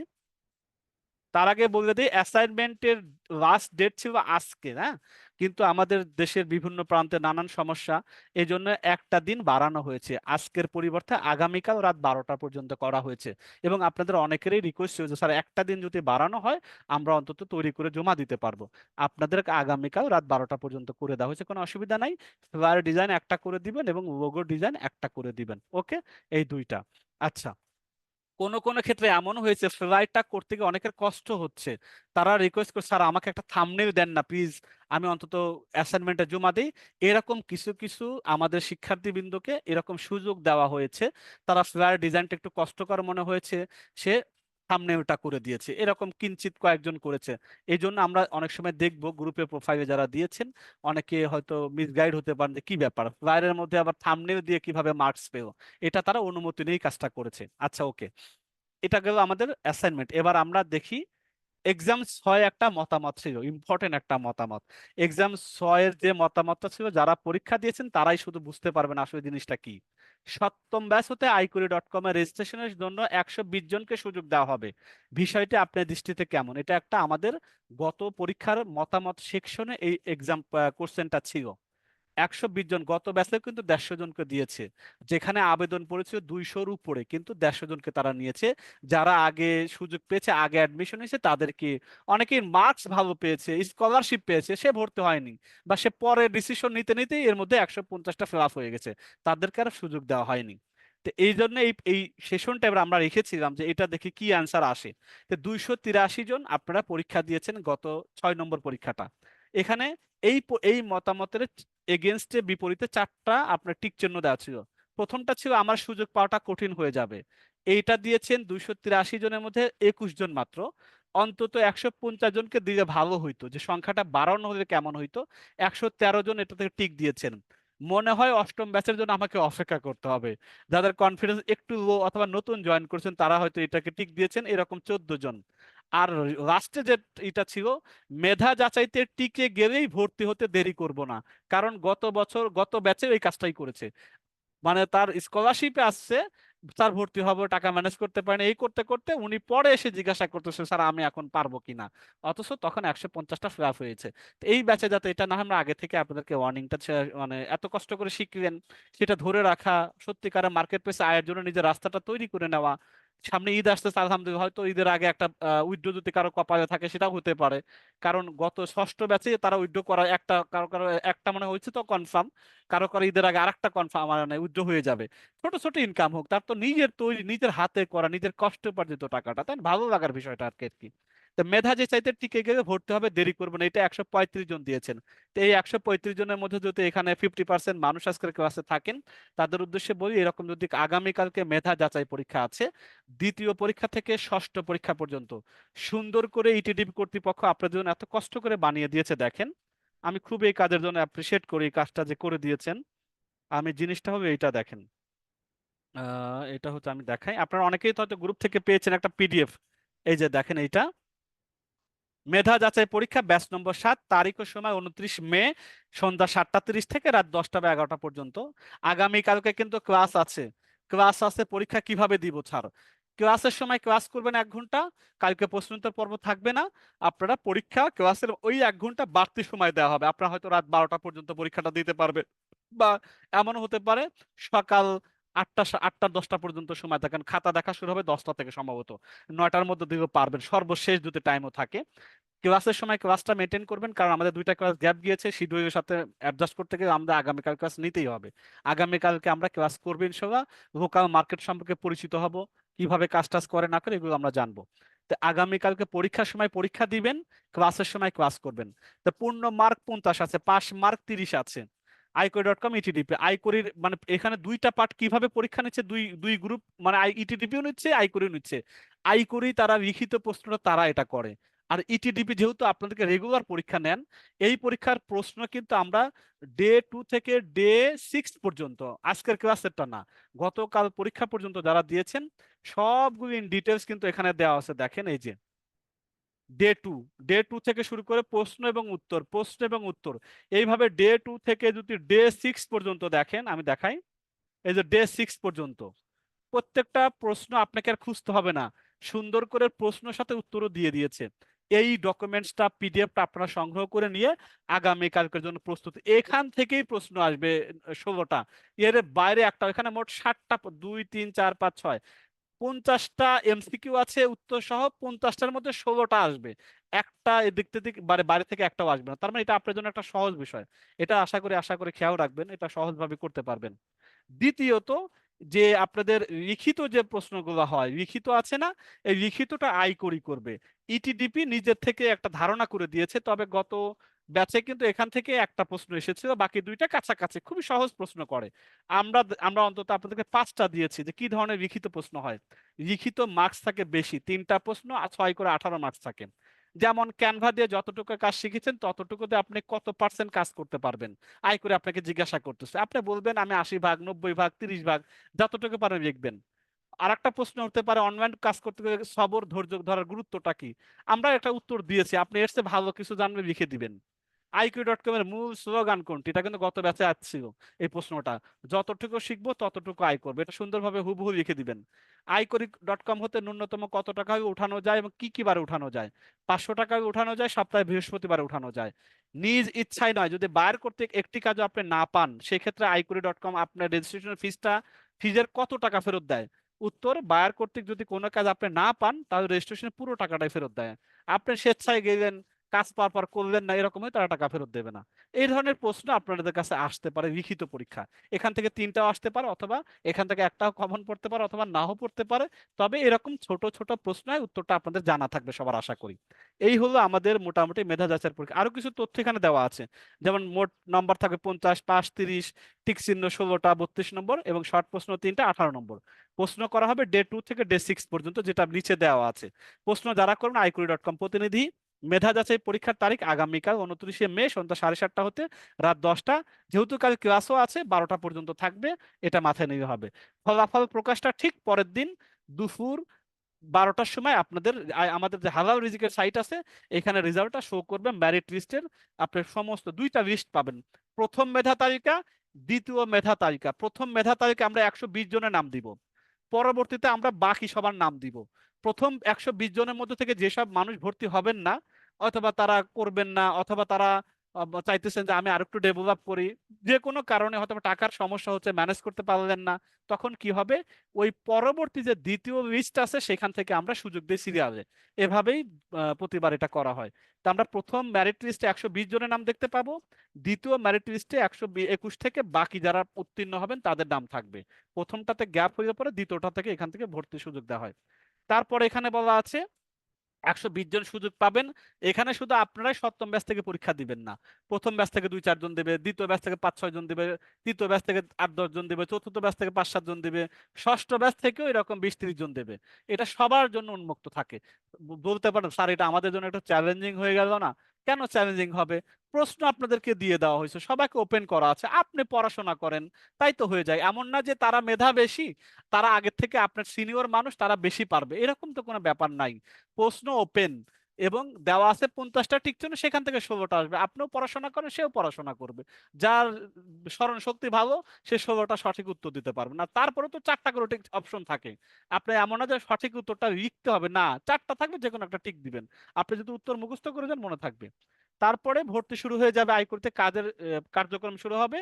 তার আগে বলে দিই, অ্যাসাইনমেন্টের লাস্ট ডেট ছিল আজকে, হ্যাঁ, কিন্তু আমাদের দেশের বিভিন্ন প্রান্তে নানান সমস্যা, এই জন্য একটা দিন বাড়ানো হয়েছে, আজকের পরিবর্তে আগামীকাল রাত 12টা পর্যন্ত করা হয়েছে। এবং আপনাদের অনেকেরই রিকোয়েস্ট ছিল যে স্যার একটা দিন যদি বাড়ানো হয় আমরা অন্তত তৈরি করে জমা দিতে পারবো। আপনাদের আগামীকাল রাত 12টা পর্যন্ত করে দেওয়া হয়েছে, কোনো অসুবিধা নাই। ফ্লায়ার ডিজাইন একটা করে দিবেন এবং লোগো ডিজাইন একটা করে দিবেন, ওকে, এই দুইটা। আচ্ছা, কোনো কোনো ক্ষেত্রে এমন হয়েছে ফ্লাইটটা করতে গিয়ে অনেকের কষ্ট হচ্ছে, তারা রিকোয়েস্ট করছে স্যার আমাকে একটা থাম্বনেইল দেন না প্লিজ, আমি অন্তত অ্যাসাইনমেন্টটা জমা দিই। এরকম কিছু কিছু আমাদের শিক্ষার্থীবৃন্দকে এরকম সুযোগ দেওয়া হয়েছে, তারা ফ্লায়ার ডিজাইনটা একটু কষ্টকর মনে হয়েছে, সে থাম্বনেইলটা করে দিয়েছে, এরকম কিঞ্চিত কয়েকজন করেছে। এই জন্য আমরা অনেক সময় দেখবো গ্রুপে প্রোফাইলে যারা দিয়েছেন, অনেকে হয়তো মিসগাইড হতে পারেন যে কি ব্যাপার, ফ্লায়ারের মধ্যে আবার থাম্বনেইল দিয়ে কিভাবে মার্কস পেও, এটা তারা অনুমতি নিয়েই কাজটা করেছে। আচ্ছা, ওকে, এটা গেল আমাদের অ্যাসাইনমেন্ট। এবার আমরা দেখি এক্সাম 6 একটা মতামত ছিল, ইম্পর্টেন্ট একটা মতামত। এক্সাম 6-এর যে মতামতটা ছিল, যারা পরীক্ষা দিয়েছেন তারাই শুধু বুঝতে পারবেন আসলে জিনিসটা কি। 7ম ব্যাচ হতে iQuery.com এর রেজিস্ট্রেশনের জন্য 120 জনকে সুযোগ দেওয়া হবে। বিষয়টি আপনার দৃষ্টিতে কেমন? এটা একটা আমাদের গত পরীক্ষার মতামত সেকশনে এই এক্সাম কোশ্চেনটা ছিল। 120 জন, গত ব্যাচে কিন্তু 150 জনকে দিয়েছে, যেখানে আবেদন পড়েছিল 200-র উপরে, কিন্তু 150 জনকে তারা নিয়েছে। যারা আগে সুযোগ পেয়েছে, আগে অ্যাডমিশন হয়েছে, তাদেরকে অনেকেই মার্কস ভালো পেয়েছে, স্কলারশিপ পেয়েছে, সে ভর্তি হয়নি, বা সে পরে ডিসিশন নিতে নিতেই এর মধ্যে 150টা ফিল আপ হয়ে গেছে, তাদেরকে আর সুযোগ দেওয়া হয়নি। তো এই জন্য এই এই সেশনটা এবার আমরা রেখেছিলাম যে এটা দেখি কি অ্যান্সার আসে। তো 283 জন আপনারা পরীক্ষা দিয়েছেন গত 6 নম্বর পরীক্ষাটা। এখানে এই মতামতের এগেনস্টে, বিপরীতে 4টা আপনার টিক চিহ্ন দেওয়া ছিল। প্রথমটা ছিল আমার সুযোগ পাওয়াটা কঠিন হয়ে যাবে, এইটা দিয়েছেন 283 জনের মধ্যে 21 জন মাত্র। অন্তত 150 জনকে দিলে ভালো হইতো, যে সংখ্যাটা বাড়ানো হলে কেমন হইতো। 113 জন এটাতে টিক দিয়েছেন। মনে হয় 8ম ব্যাচের জন্য আমাকে অপেক্ষা করতে হবে, যাদের কনফিডেন্স একটু লো অথবা নতুন জয়েন করছেন তারা হয়তো এটাকে টিক দিয়েছেন, এরকম 14 জন। আর লাস্টে যে এটা ছিল, মেধা যাচাইতে টিকে গেলেই ভর্তি হতে দেরি করব না, কারণ গত বছর গত ব্যাচে এই কাজটাই করেছে, মানে তার স্কলারশিপে আসছে, তার ভর্তি হবে, টাকা ম্যানেজ করতে পারেন, এই করতে করতে উনি পরে এসে জিজ্ঞাসা করতেছে স্যার আমি এখন পারবো কিনা, অথচ তখন 150টা ফিল আপ হয়েছে। তো এই ব্যাচে যাতে এটা না হয়, আমরা আগে থেকে আপনাদেরকে ওয়ার্নিংটা, মানে এত কষ্ট করে শিখলেন সেটা ধরে রাখা, সত্যিকারের মার্কেট প্লেসে আয়ের জন্য নিজের রাস্তাটা তৈরি করে নেওয়া। সামনে ঈদ আসতেছে, আলহামদুলিল্লাহ, হয়তো ঈদের আগে একটা উইথড্র যদি কারো কপালে থাকে সেটাও হতে পারে, কারণ গত ষষ্ঠ ব্যাচে তারা উইথড্র করা একটা, কারো কারো একটা মনে হয়েছে তো কনফার্ম, কারো কারো ঈদের আগে আরেকটা কনফার্ম মানে উইথড্র হয়ে যাবে। ছোট ছোট ইনকাম হোক, তার তো নিজের তৈরি, নিজের হাতে করা, নিজের কষ্ট উপার্জিত টাকাটা, তাই না? ভালো লাগার বিষয়টা আর কি আর কি। তো মেধা যে চাইতে টিকে গেলে ভর্তি হবে, দেরি করবে না, এটা 135 জন দিয়েছেন। তো এই 135 জনের মধ্যে যদি এখানে 50% মানুষ আজকের ক্লাসে থাকেন, তাদের উদ্দেশ্যে বলি, এরকম যদি আগামীকালকে মেধা যাচাই পরীক্ষা আছে, দ্বিতীয় পরীক্ষা থেকে ষষ্ঠ পরীক্ষা পর্যন্ত, সুন্দর করে ইটিডিপি কর্তৃপক্ষ আপনাদের জন্য এত কষ্ট করে বানিয়ে দিয়েছে, দেখেন আমি খুব এই কাজের জন্য অ্যাপ্রিসিয়েট করি, এই কাজটা যে করে দিয়েছেন। আমি জিনিসটা হবে এইটা দেখেন, এটা হচ্ছে, আমি দেখাই, আপনারা অনেকেই তো হয়তো গ্রুপ থেকে পেয়েছেন একটা পিডিএফ, এই যে দেখেন এইটা, মেধা যাচাই পরীক্ষা ব্যাচ নম্বর 7, তারিখ ও সময় 29 মে সন্ধ্যা 7:30 থেকে রাত 10টা বা 11টা পর্যন্ত। আগামীকালকে কিন্তু ক্লাস আছে। ক্লাস আছে, পরীক্ষা কিভাবে দিব ছাড়। ক্লাসের সময় ক্লাস করবেন 1 ঘন্টা, কালকে প্রশ্নোত্তর পর্ব থাকবে না। আপনারা পরীক্ষা ক্লাসের ওই 1 ঘন্টা বাড়তি সময় দেওয়া হবে, আপনারা হয়তো রাত 12টা পর্যন্ত পরীক্ষাটা দিতে পারবে, বা এমন হতে পারে সকাল 8টা 10টা পর্যন্ত সময় থাকেন। খাতা দেখা শুরু হবে 10টা থেকে, সম্ভবত 9টার মধ্যে দিতেও পারবেন, সর্বশেষ যদি টাইমও থাকে। ক্লাসের সময় ক্লাসটা মেনটেন করবেন, কারণ আমাদের 2টা ক্লাস গ্যাপ গিয়েছে, শিডিউলের সাথে অ্যাডজাস্ট করতে গেলে আমাদের আগামীকাল ক্লাস নিতেই হবে। আগামীকালকে আমরা ক্লাস করবো ইনশাল্লাহ, লোকাল মার্কেট সম্পর্কে পরিচিত হব, কিভাবে কাজ টাজ করে না করে এগুলো আমরা জানবো। তো আগামীকালকে পরীক্ষার সময় পরীক্ষা দিবেন, ক্লাসের সময় ক্লাস করবেন। তো পূর্ণ মার্ক 50 আছে, পাস মার্ক 30 আছে। iQuery.com ইটিডিপি আইকোরির মানে এখানে 2টা পার্ট, কিভাবে পরীক্ষা নিচ্ছে, দুই দুই গ্রুপ, মানে ইটিডিপিও নিচ্ছে, আইকোরিও নিচ্ছে। আইকোরি তারা লিখিত প্রশ্নটা তারা এটা করে, আর ইটিডিপি যেহেতু আপনাদেরকে রেগুলার পরীক্ষা নেন, এই পরীক্ষার প্রশ্ন কিন্তু আমরা ডে 2 থেকে ডে 6 পর্যন্ত, আজকের ক্লাসেরটা না, গতকাল পরীক্ষা পর্যন্ত যারা দিয়েছেন সবগুলো ইন ডিটেলস কিন্তু এখানে দেওয়া আছে। দেখেন এই যে ডে 2, ডে 2 থেকে শুরু করে প্রশ্ন এবং উত্তর, প্রশ্ন এবং উত্তর, এইভাবে ডে 2 থেকে যদি ডে 6 পর্যন্ত দেখেন, আমি দেখাই, এই যে ডে 6 পর্যন্ত প্রত্যেকটা প্রশ্ন আপনাকে আর খুঁজতে হবে না, সুন্দর করে প্রশ্নের সাথে উত্তরও দিয়ে দিয়েছে। এই ডকুমেন্টসটা পিডিএফটা আপনারা সংগ্রহ করে নিয়ে আগামীকালকের জন্য প্রস্তুত। এখান থেকেই প্রশ্ন আসবে 16টা, এর বাইরে একটা, এখানে মোট 60টা, 2 3 4 5 6 50টা এমসিকিউ আছে উত্তর সহ, 50টার মধ্যে 16টা আসবে, একটা এদিক থেকে বাইরে থেকে একটাও আসবে না। তার মানে এটা আপনার জন্য একটা সহজ বিষয়। এটা আশা করি খেয়াল রাখবেন, এটা সহজভাবে করতে পারবেন। দ্বিতীয়ত, যে আপনাদের লিখিত যে প্রশ্নগুলো হয়, লিখিত আছে না, এই লিখিতটা আইকরি করবে। ইটিডিপি নিজের থেকে একটা ধারণা করে দিয়েছে, তবে গত ব্যাচে কিন্তু এখান থেকে একটা প্রশ্ন এসেছিল, বাকি 2টা কাছাকাছি, খুবই সহজ প্রশ্ন করে। আমরা আমরা অন্তত আপনাদেরকে 5টা দিয়েছি যে কি ধরনের লিখিত প্রশ্ন হয়। লিখিত মার্কস থাকে বেশি, 3টা প্রশ্ন আর 6 করে 18 মার্কস থাকে। যেমন ক্যানভা দিয়ে যতটুকু কাজ শিখেছেন ততটুকুতে আপনি কত% কাজ করতে পারবেন, আয় করে আপনাকে জিজ্ঞাসা করতেছে, আপনি বলবেন আমি 80 ভাগ, 90 ভাগ, 30 ভাগ, যতটুকু পারেন লিখবেন। আর একটা প্রশ্ন হতে পারে অনলাইন কাজ করতে গেলে সবর ধৈর্য ধরার গুরুত্বটা কি। আমরা একটা উত্তর দিয়েছি, আপনি এর চেয়ে ভালো কিছু জানলে লিখে দিবেন। iq.com এর মূল স্লোগান কোনটি, এটা কিন্তু গত ব্যাচে আসছিল এই প্রশ্নটা, যতটুকু শিখবো ততটুকু আয় করবো, এটা সুন্দরভাবে হুবহু লিখে দিবেন। iq.com হতে ন্যূনতম কত টাকা উঠানো যায় এবং কি কি বারে উঠানো যায়। 500 টাকা উঠানো যায়, সপ্তাহে বৃহস্পতিবার উঠানো যায়। নিজ ইচ্ছায় নয়, যদি বায়ার কর্তৃক একটি কাজও আপনি না পান, সেক্ষেত্রে iq.com আপনার রেজিস্ট্রেশন ফিজের কত টাকা ফেরত দেয়। উত্তর, বায়ার কর্তৃক যদি কোনো কাজ আপনি না পান তাহলে রেজিস্ট্রেশনের পুরো টাকাটাই ফেরত দেয়। আপনি স্বেচ্ছায় গেলেন, কাজ পাওয়ার পর করলেন না, এরকম হয় তারা টাকা ফেরত দেবে না। এই ধরনের প্রশ্ন আপনাদের কাছে আসতে পারে লিখিত পরীক্ষা। এখান থেকে 3টাও আসতে পারে, অথবা এখান থেকে একটাও কমন পড়তে পারে, অথবা নাও পড়তে পারে। তবে এরকম ছোট ছোট প্রশ্নের উত্তরটা আপনাদের জানা থাকবে সবার, আশা করি। এই হলো আমাদের মোটামুটি মেধা যাচাইয়ের পরীক্ষা। আরো কিছু তথ্য এখানে দেওয়া আছে, যেমন মোট নম্বর থাকবে 50, পাস 30, টিক চিহ্ন 16টা 32 নম্বর, এবং শর্ট প্রশ্ন 3টা 18 নম্বর। প্রশ্ন করা হবে ডে 2 থেকে ডে 6 পর্যন্ত, যেটা নিচে দেওয়া আছে। প্রশ্ন যারা করবেন iqri.com প্রতিনিধি। মেধা যাচাই পরীক্ষার তারিখ আগামীকাল 29 মে সন্ধ্যা 7:30 হতে রাত 10টা। যেহেতু কাল ক্লাসও আছে, 12টা পর্যন্ত থাকবে, এটা মাথায় নিতে হবে। ফলাফল প্রকাশটা ঠিক পরের দিন দুপুর 12টার সময় আপনাদের আমাদের যে হালাল রিজিকের সাইট আছে, এখানে রেজাল্টটা শো করবে, মেরিট লিস্টের আপনার সমস্ত 2টা লিস্ট পাবেন। প্রথম মেধা তালিকা, দ্বিতীয় মেধা তালিকা। প্রথম মেধা তালিকা আমরা 120 জনের নাম দিব, পরবর্তীতে আমরা বাকি সবার নাম দিব। প্রথম 120 জনের মধ্যে থেকে যেসব মানুষ ভর্তি হবেন না, অথবা তারা করবেন না, অথবা তারা চাইতেছেন যে আমি আরেকটু ডেভেলপ করি, যে কোনো কারণে হয়তো টাকার সমস্যা হচ্ছে, ম্যানেজ করতে পারলেন না, তখন কি হবে, ওই পরবর্তী যে দ্বিতীয় লিস্ট আছে সেখান থেকে আমরা সুযোগ দিই সিরিয়ালে। এভাবেই প্রতিবার এটা করা হয়। তা আমরা প্রথম মেরিট লিস্টে 120 জনের নাম দেখতে পাবো, দ্বিতীয় মেরিট লিস্টে 121 থেকে বাকি যারা উত্তীর্ণ হবেন তাদের নাম থাকবে। প্রথমটাতে গ্যাপ হয়ে পরে দ্বিতীয়টা থেকে এখান থেকে ভর্তির সুযোগ দেওয়া হয়। তারপরে এখানে বলা আছে 120 জন সুযোগ পাবেন। এখানে শুধু আপনারাই সপ্তম ব্যাচ থেকে পরীক্ষা দিবেন না, প্রথম ব্যাচ থেকে 2 4 জন দেবে, দ্বিতীয় ব্যাচ থেকে 5 6 জন দেবে, তৃতীয় ব্যাচ থেকে 8 10 জন দেবে, চতুর্থ ব্যাচ থেকে 5 7 জন দেবে, ষষ্ঠ ব্যাচ থেকেও এরকম 20 30 জন দেবে। এটা সবার জন্য উন্মুক্ত থাকে। বলতে পারেন স্যার এটা আমাদের জন্য একটু চ্যালেঞ্জিং হয়ে গেল না। কেন চ্যালেঞ্জিং হবে, প্রশ্ন আপনাদেরকে দিয়ে দেওয়া হয়েছে, সবাইকে ওপেন করা আছে, আপনি পড়াশোনা করেন, তাই তো হয়ে যায়। এমন না যে তারা মেধা বেশি, তারা আগের থেকে আপনার সিনিয়র মানুষ, তারা বেশি পারবে, এরকম তো কোনো ব্যাপার নাই। প্রশ্ন ওপেন, এবং দেওয়া আছে 50টা টিকছে না, সেখান থেকে 16টা আসবে। আপনিও পড়াশোনা করেন, সেও পড়াশোনা করবে। যার স্মরণ শক্তি ভালো সে 16টা সঠিক উত্তর দিতে পারবে না। তারপরে তো 4টা করে টিক অপশন থাকে। আপনি এমন না যে সঠিক উত্তরটা লিখতে হবে, না, 4টা থাকবে, যে কোনো একটা টিক দিবেন। আপনি যদি উত্তর মুখস্থ করে দেন মনে থাকবে। তারপরে ভর্তি শুরু হয়ে যাবে, আইকুতে কাজের কার্যক্রম শুরু হবে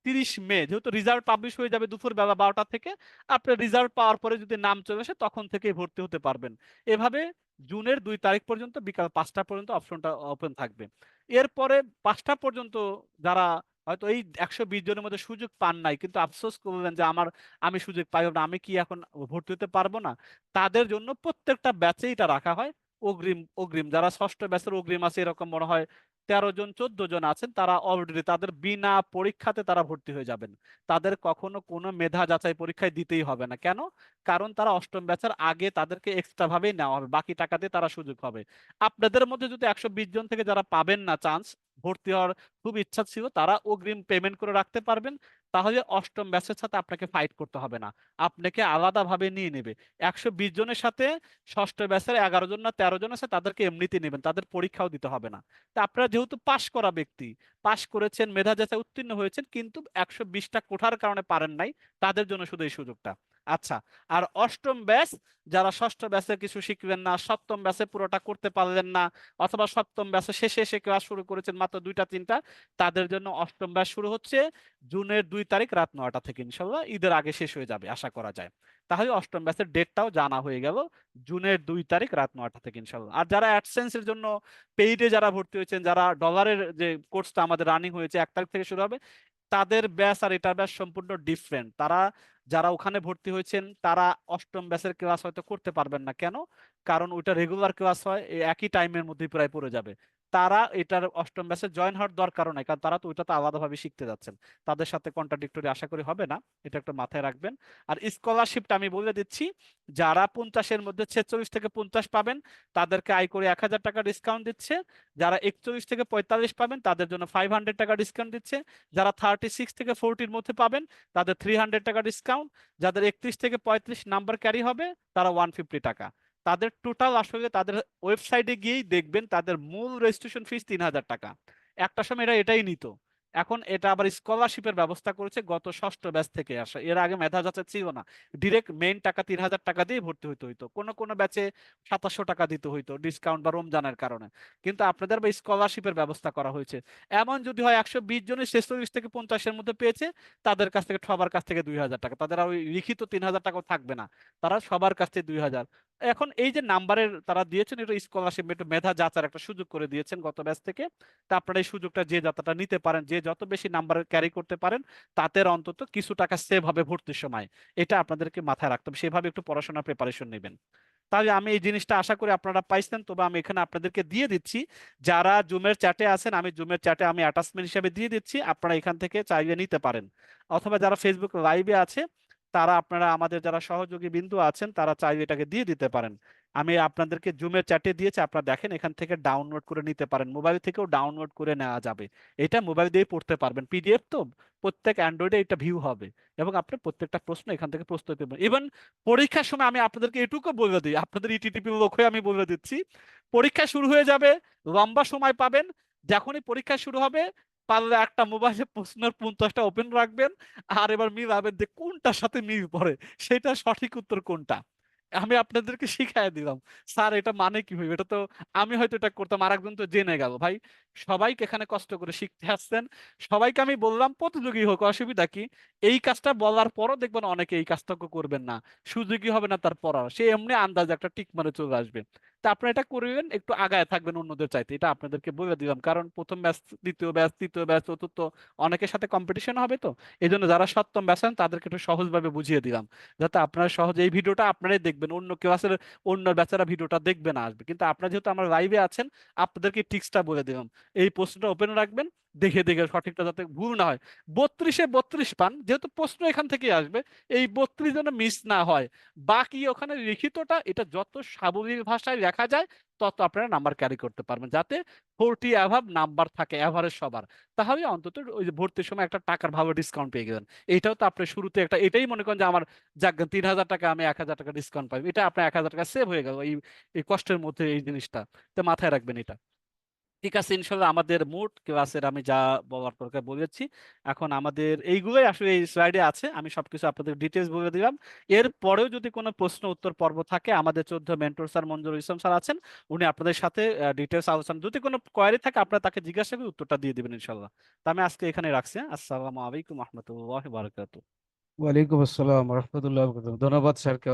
30 মে। যেহেতু রেজাল্ট পাবলিশ হয়ে যাবে দুপুর বেলা 12টা থেকে, আপনি রেজাল্ট পাওয়ার পরে যদি নাম চলে আসে তখন থেকেই ভর্তি হতে পারবেন। এভাবে জুনের 2 তারিখ পর্যন্ত বিকাল 5টা পর্যন্ত অপশনটা ওপেন থাকবে। এরপরে 5টা পর্যন্ত যারা হয়তো এই 120 জনের মধ্যে সুযোগ পান নাই, কিন্তু আফসোস করলেন যে আমি সুযোগ পাইব না, আমি কি এখন ভর্তি হতে পারবো না, তাদের জন্য প্রত্যেকটা ব্যাচে এটা রাখা হয় অগ্রিম। অগ্রিম যারা ষষ্ঠ ব্যাচের অগ্রিম আছে, এরকম মনে হয় 13 জন 14 জন আছেন, তারা অলরেডি তাদের বিনা পরীক্ষাতে তারা ভর্তি হয়ে যাবেন। তাদের কখনো কোনো মেধা যাচাই পরীক্ষায় দিতেই হবে না। কেন? কারণ তারা অষ্টম ব্যাচের আগে তাদেরকে এক্সট্রা ভাবেই নেওয়া হবে, বাকি টাকা দিয়ে তারা সুযোগ হবে। আপনাদের মধ্যে যদি 120 জন থেকে যারা পাবেন না চান্স, ভর্তি হওয়ার খুব ইচ্ছা ছিল, তারা অগ্রিম পেমেন্ট করে রাখতে পারবেন। তাহলে অষ্টম ব্যাচের সাথে আপনাকে ফাইট করতে হবে না, আপনাকে আলাদাভাবে নিয়ে নেবে। 120 জনের সাথে ষষ্ঠ ব্যাচের 11 জন না 13 জন আছে, তাদেরকে এমনিতে নেবেন, তাদের পরীক্ষাও দিতে হবে না। তা আপনারা যেহেতু পাশ করা ব্যক্তি, পাশ করেছেন, মেধা যাচাই উত্তীর্ণ হয়েছেন, কিন্তু 120টা কোঠার কারণে পারেন নাই, তাদের জন্য শুধু এই সুযোগটা। আচ্ছা, আর অষ্টম ব্যাচ, যারা ষষ্ঠ ব্যাচে কিছু শিখলেন না, সপ্তম ব্যাচে পুরোটা করতে পারলেন না, অথবা সপ্তম ব্যাচে শেষে এসে ক্লাস শুরু করেছেন মাত্র 2টা 3টা, তাদের জন্য অষ্টম ব্যাচ শুরু হচ্ছে জুনের 2 তারিখ রাত 9টা থেকে। ইনশাল্লাহ ঈদের আগে শেষ হয়ে যাবে আশা করা যায়। তাহলে অষ্টম ব্যাচের ডেটটাও জানা হয়ে গেল, জুনের 2 তারিখ রাত 9টা থেকে ইনশাল্লাহ। আর যারা অ্যাডসেন্সের জন্য পেইডে যারা ভর্তি হয়েছেন, যারা ডলারের যে কোর্সটা আমাদের রানিং হয়েছে 1 তারিখ থেকে শুরু হবে, তাদের ব্যাচ আর এটার ব্যাচ সম্পূর্ণ ডিফারেন্ট। তারা যারা ওখানে ভর্তি হয়েছেন তারা অষ্টম ব্যাচের ক্লাস হয়তো করতে পারবেন না। কেন? কারণ ওইটা রেগুলার ক্লাস হয়, এই একই টাইমের মধ্যেই প্রায় পড়ে যাবে। তারা এটার অষ্টম ব্যাচে জয়েন হওয়ার দরকার নাই, কারণ তারা তো ওইটাতে আলাদাভাবে শিখতে যাচ্ছেন। তাদের সাথে কন্ট্রাডিক্টরি আশা করি হবে না, এটা একটু মাথায় রাখবেন। আর স্কলারশিপটা আমি বলে দিচ্ছি, যারা 50-এর মধ্যে 46 থেকে 50 পাবেন তাদেরকে আয় করে 1000 টাকা ডিসকাউন্ট দিচ্ছে। যারা 41 থেকে 45 পাবেন তাদের জন্য 500 টাকা ডিসকাউন্ট দিচ্ছে। যারা 36 থেকে 40-র মধ্যে পাবেন তাদের 300 টাকা ডিসকাউন্ট। যাদের 31 থেকে 35 নাম্বার ক্যারি হবে তারা 150 টাকা। তাদের টোটাল আসলে তাদের ওয়েবসাইটে গিয়েই দেখবেন তাদের মূল রেজিস্ট্রেশন ফিস 3000 টাকা। একটা সময় এটাই নিত, এখন এটা আবার স্কলারশিপের ব্যবস্থা করেছে গত ষষ্ঠ ব্যাচ থেকে আসা। এর আগে মেধা যাচাই ছিল না, ডিরেক্ট মেইন টাকা 3000 টাকা দিয়ে ভর্তি হইতে হইতো, কোনো কোনো ব্যাচে 2700 টাকা দিতে হইতো ডিসকাউন্ট বা রমজানের কারণে। কিন্তু আপনাদের বা স্কলারশিপের ব্যবস্থা করা হয়েছে। এমন যদি হয় 120 জনের 46 থেকে 50-এর মধ্যে পেয়েছে, তাদের কাছ থেকে সবার কাছ থেকে 2000 টাকা, তাদের আর ওই লিখিত 3000 টাকাও থাকবে না, তারা সবার কাছ থেকে 2000। এখন এই যে নাম্বারের তারা দিয়েছেন, এটা স্কলারশিপ, একটু মেধা যাচার একটা সুযোগ করে দিয়েছেন গত ব্যাচ থেকে। তা আপনারা এই সুযোগটা যে যাত্রাটা নিতে পারেন, যে যত বেশি নাম্বার ক্যারি করতে পারেন তাদের অন্তত কিছু টাকা সেভ হবে ভর্তির সময়। এটা আপনাদেরকে মাথায় রাখতে হবে, সেভাবে একটু পড়াশোনার প্রিপারেশন নেবেন। তাহলে আমি এই জিনিসটা আশা করি আপনারা পাইছেন, তবে আমি এখানে আপনাদেরকে দিয়ে দিচ্ছি। যারা জুমের চ্যাটে আছেন, আমি জুমের চ্যাটে আমি অ্যাটাচমেন্ট হিসেবে দিয়ে দিচ্ছি, আপনারা এখান থেকে চাইলে নিতে পারেন। অথবা যারা ফেসবুক লাইভে আছে, তারা আপনারা আমাদের যারা সহযোগী বিন্দু আছেন তারা চাইলে এটাকে দিয়ে দিতে পারেন। আমি আপনাদেরকে জুমের চ্যাটে দিয়েছি, আপনারা দেখেন, এখান থেকে ডাউনলোড করে নিতে পারেন, মোবাইল থেকেও ডাউনলোড করে নেওয়া যাবে। এটা মোবাইল দিয়ে পড়তে পারবেন, পিডিএফ তো, প্রত্যেক অ্যান্ড্রয়েডে এটা ভিউ হবে, এবং আপনি প্রত্যেকটা প্রশ্ন এখান থেকে প্রস্তুত করবেন। ইভেন পরীক্ষার সময় আমি আপনাদেরকে এটুকু বলে দিই, আপনাদের ইটিটিপি লোক হয়ে আমি বলে দিচ্ছি, পরীক্ষা শুরু হয়ে যাবে, লম্বা সময় পাবেন, যখনই পরীক্ষা শুরু হবে পারলে একটা মোবাইলে প্রশ্নের 50টা ওপেন রাখবেন, আর এবার মিলাবেন যে কোনটার সাথে মিল পড়ে, সেটা সঠিক উত্তর কোনটা। আমি আপনাদেরকে শিখাই দিলাম, স্যার এটা মানে কি হইবে, এটা তো আমি হয়তো এটা করতাম, আরেকজন তো জেনে গেল। ভাই, সবাইকে এখানে কষ্ট করে শিখতে আসছেন, সবাইকে আমি বললাম প্রতিযোগী হোক, অসুবিধা কি? এই কাজটা বলার পরও দেখবেন অনেকে এই কাজটা করবেন না, সুযোগই হবে না তার পড়ার, সে এমনি আন্দাজ একটা টিক মারে চলে আসবে। তা আপনারা এটা করবেন, একটু আগায় থাকবেন অন্যদের চাইতে, এটা আপনাদেরকে বলে দিলাম। কারণ প্রথম ব্যাচ, দ্বিতীয় ব্যাচ, তৃতীয় ব্যাচ, চতুর্থ, অনেকের সাথে কম্পিটিশন হবে, তো এই জন্য যারা সপ্তম ব্যাচ আছেন তাদেরকে একটু সহজভাবে বুঝিয়ে দিলাম, যাতে আপনারা সহজে এই ভিডিওটা আপনারাই দেখবেন, অন্য কেউ আসলে অন্য ব্যাচারা ভিডিওটা দেখবে না আসবে। কিন্তু আপনারা যেহেতু আমার লাইভে আছেন, আপনাদেরকে টিক্সটা বলে দিলাম, এই প্রশ্নটা ওপেন রাখবেন, দেখে দেখে সঠিকটা যাতে ভুল না হয়। 32-এ 32 পান, যেহেতু প্রশ্ন এখান থেকেই আসবে, এই 32 যেন মিস না হয়। বাকি ওখানে লিখিতটা এটা যত স্বাভাবিক ভাষায় লেখা যায় তত আপনারা নাম্বার ক্যারি করতে পারবেন, যাতে 40 অ্যাভাব নাম্বার থাকে এভারেজ সবার। তাহলে অন্তত ওই যে ভর্তির সময় একটা টাকার ভাবে ডিসকাউন্ট পেয়ে গেলেন। এইটাও তো আপনি শুরুতে একটা, এটাই মনে করেন যে আমার যাক 3000 টাকা, আমি 1000 টাকা ডিসকাউন্ট পাই, এটা আপনার 1000 টাকা সেভ হয়ে গেল এই এই কষ্টের মধ্যে, এই জিনিসটা তো মাথায় রাখবেন এটা। ঠিক আছে, ইনশাল্লাহ আমাদের মোট ক্লাসের আমি যা বলার দরকার বলেছি। এখন আমাদের এইগুলোই আসলে এই স্লাইডে আছে, আমি সবকিছু আপনাদের ডিটেলস বলে দিলাম। এর পরেও যদি কোনো প্রশ্ন উত্তর পর্ব থাকে, আমাদের 14 মেন্টর স্যার মঞ্জুরুল ইসলাম স্যার আছেন, উনি আপনাদের সাথে ডিটেলস আলোচনা, যদি কোনো কোয়ারি থাকে আপনারা তাকে জিজ্ঞাসা করে উত্তরটা দিয়ে দিবেন ইনশাল্লাহ। তা আমি আজকে এখানে রাখছি, হ্যাঁ? আসসালামু আলাইকুম রহমতুল্লাহ বারাকাতুহু। ওয়ালাইকুম আসসালাম রহমতুল্লাহ। ধন্যবাদ স্যারকে।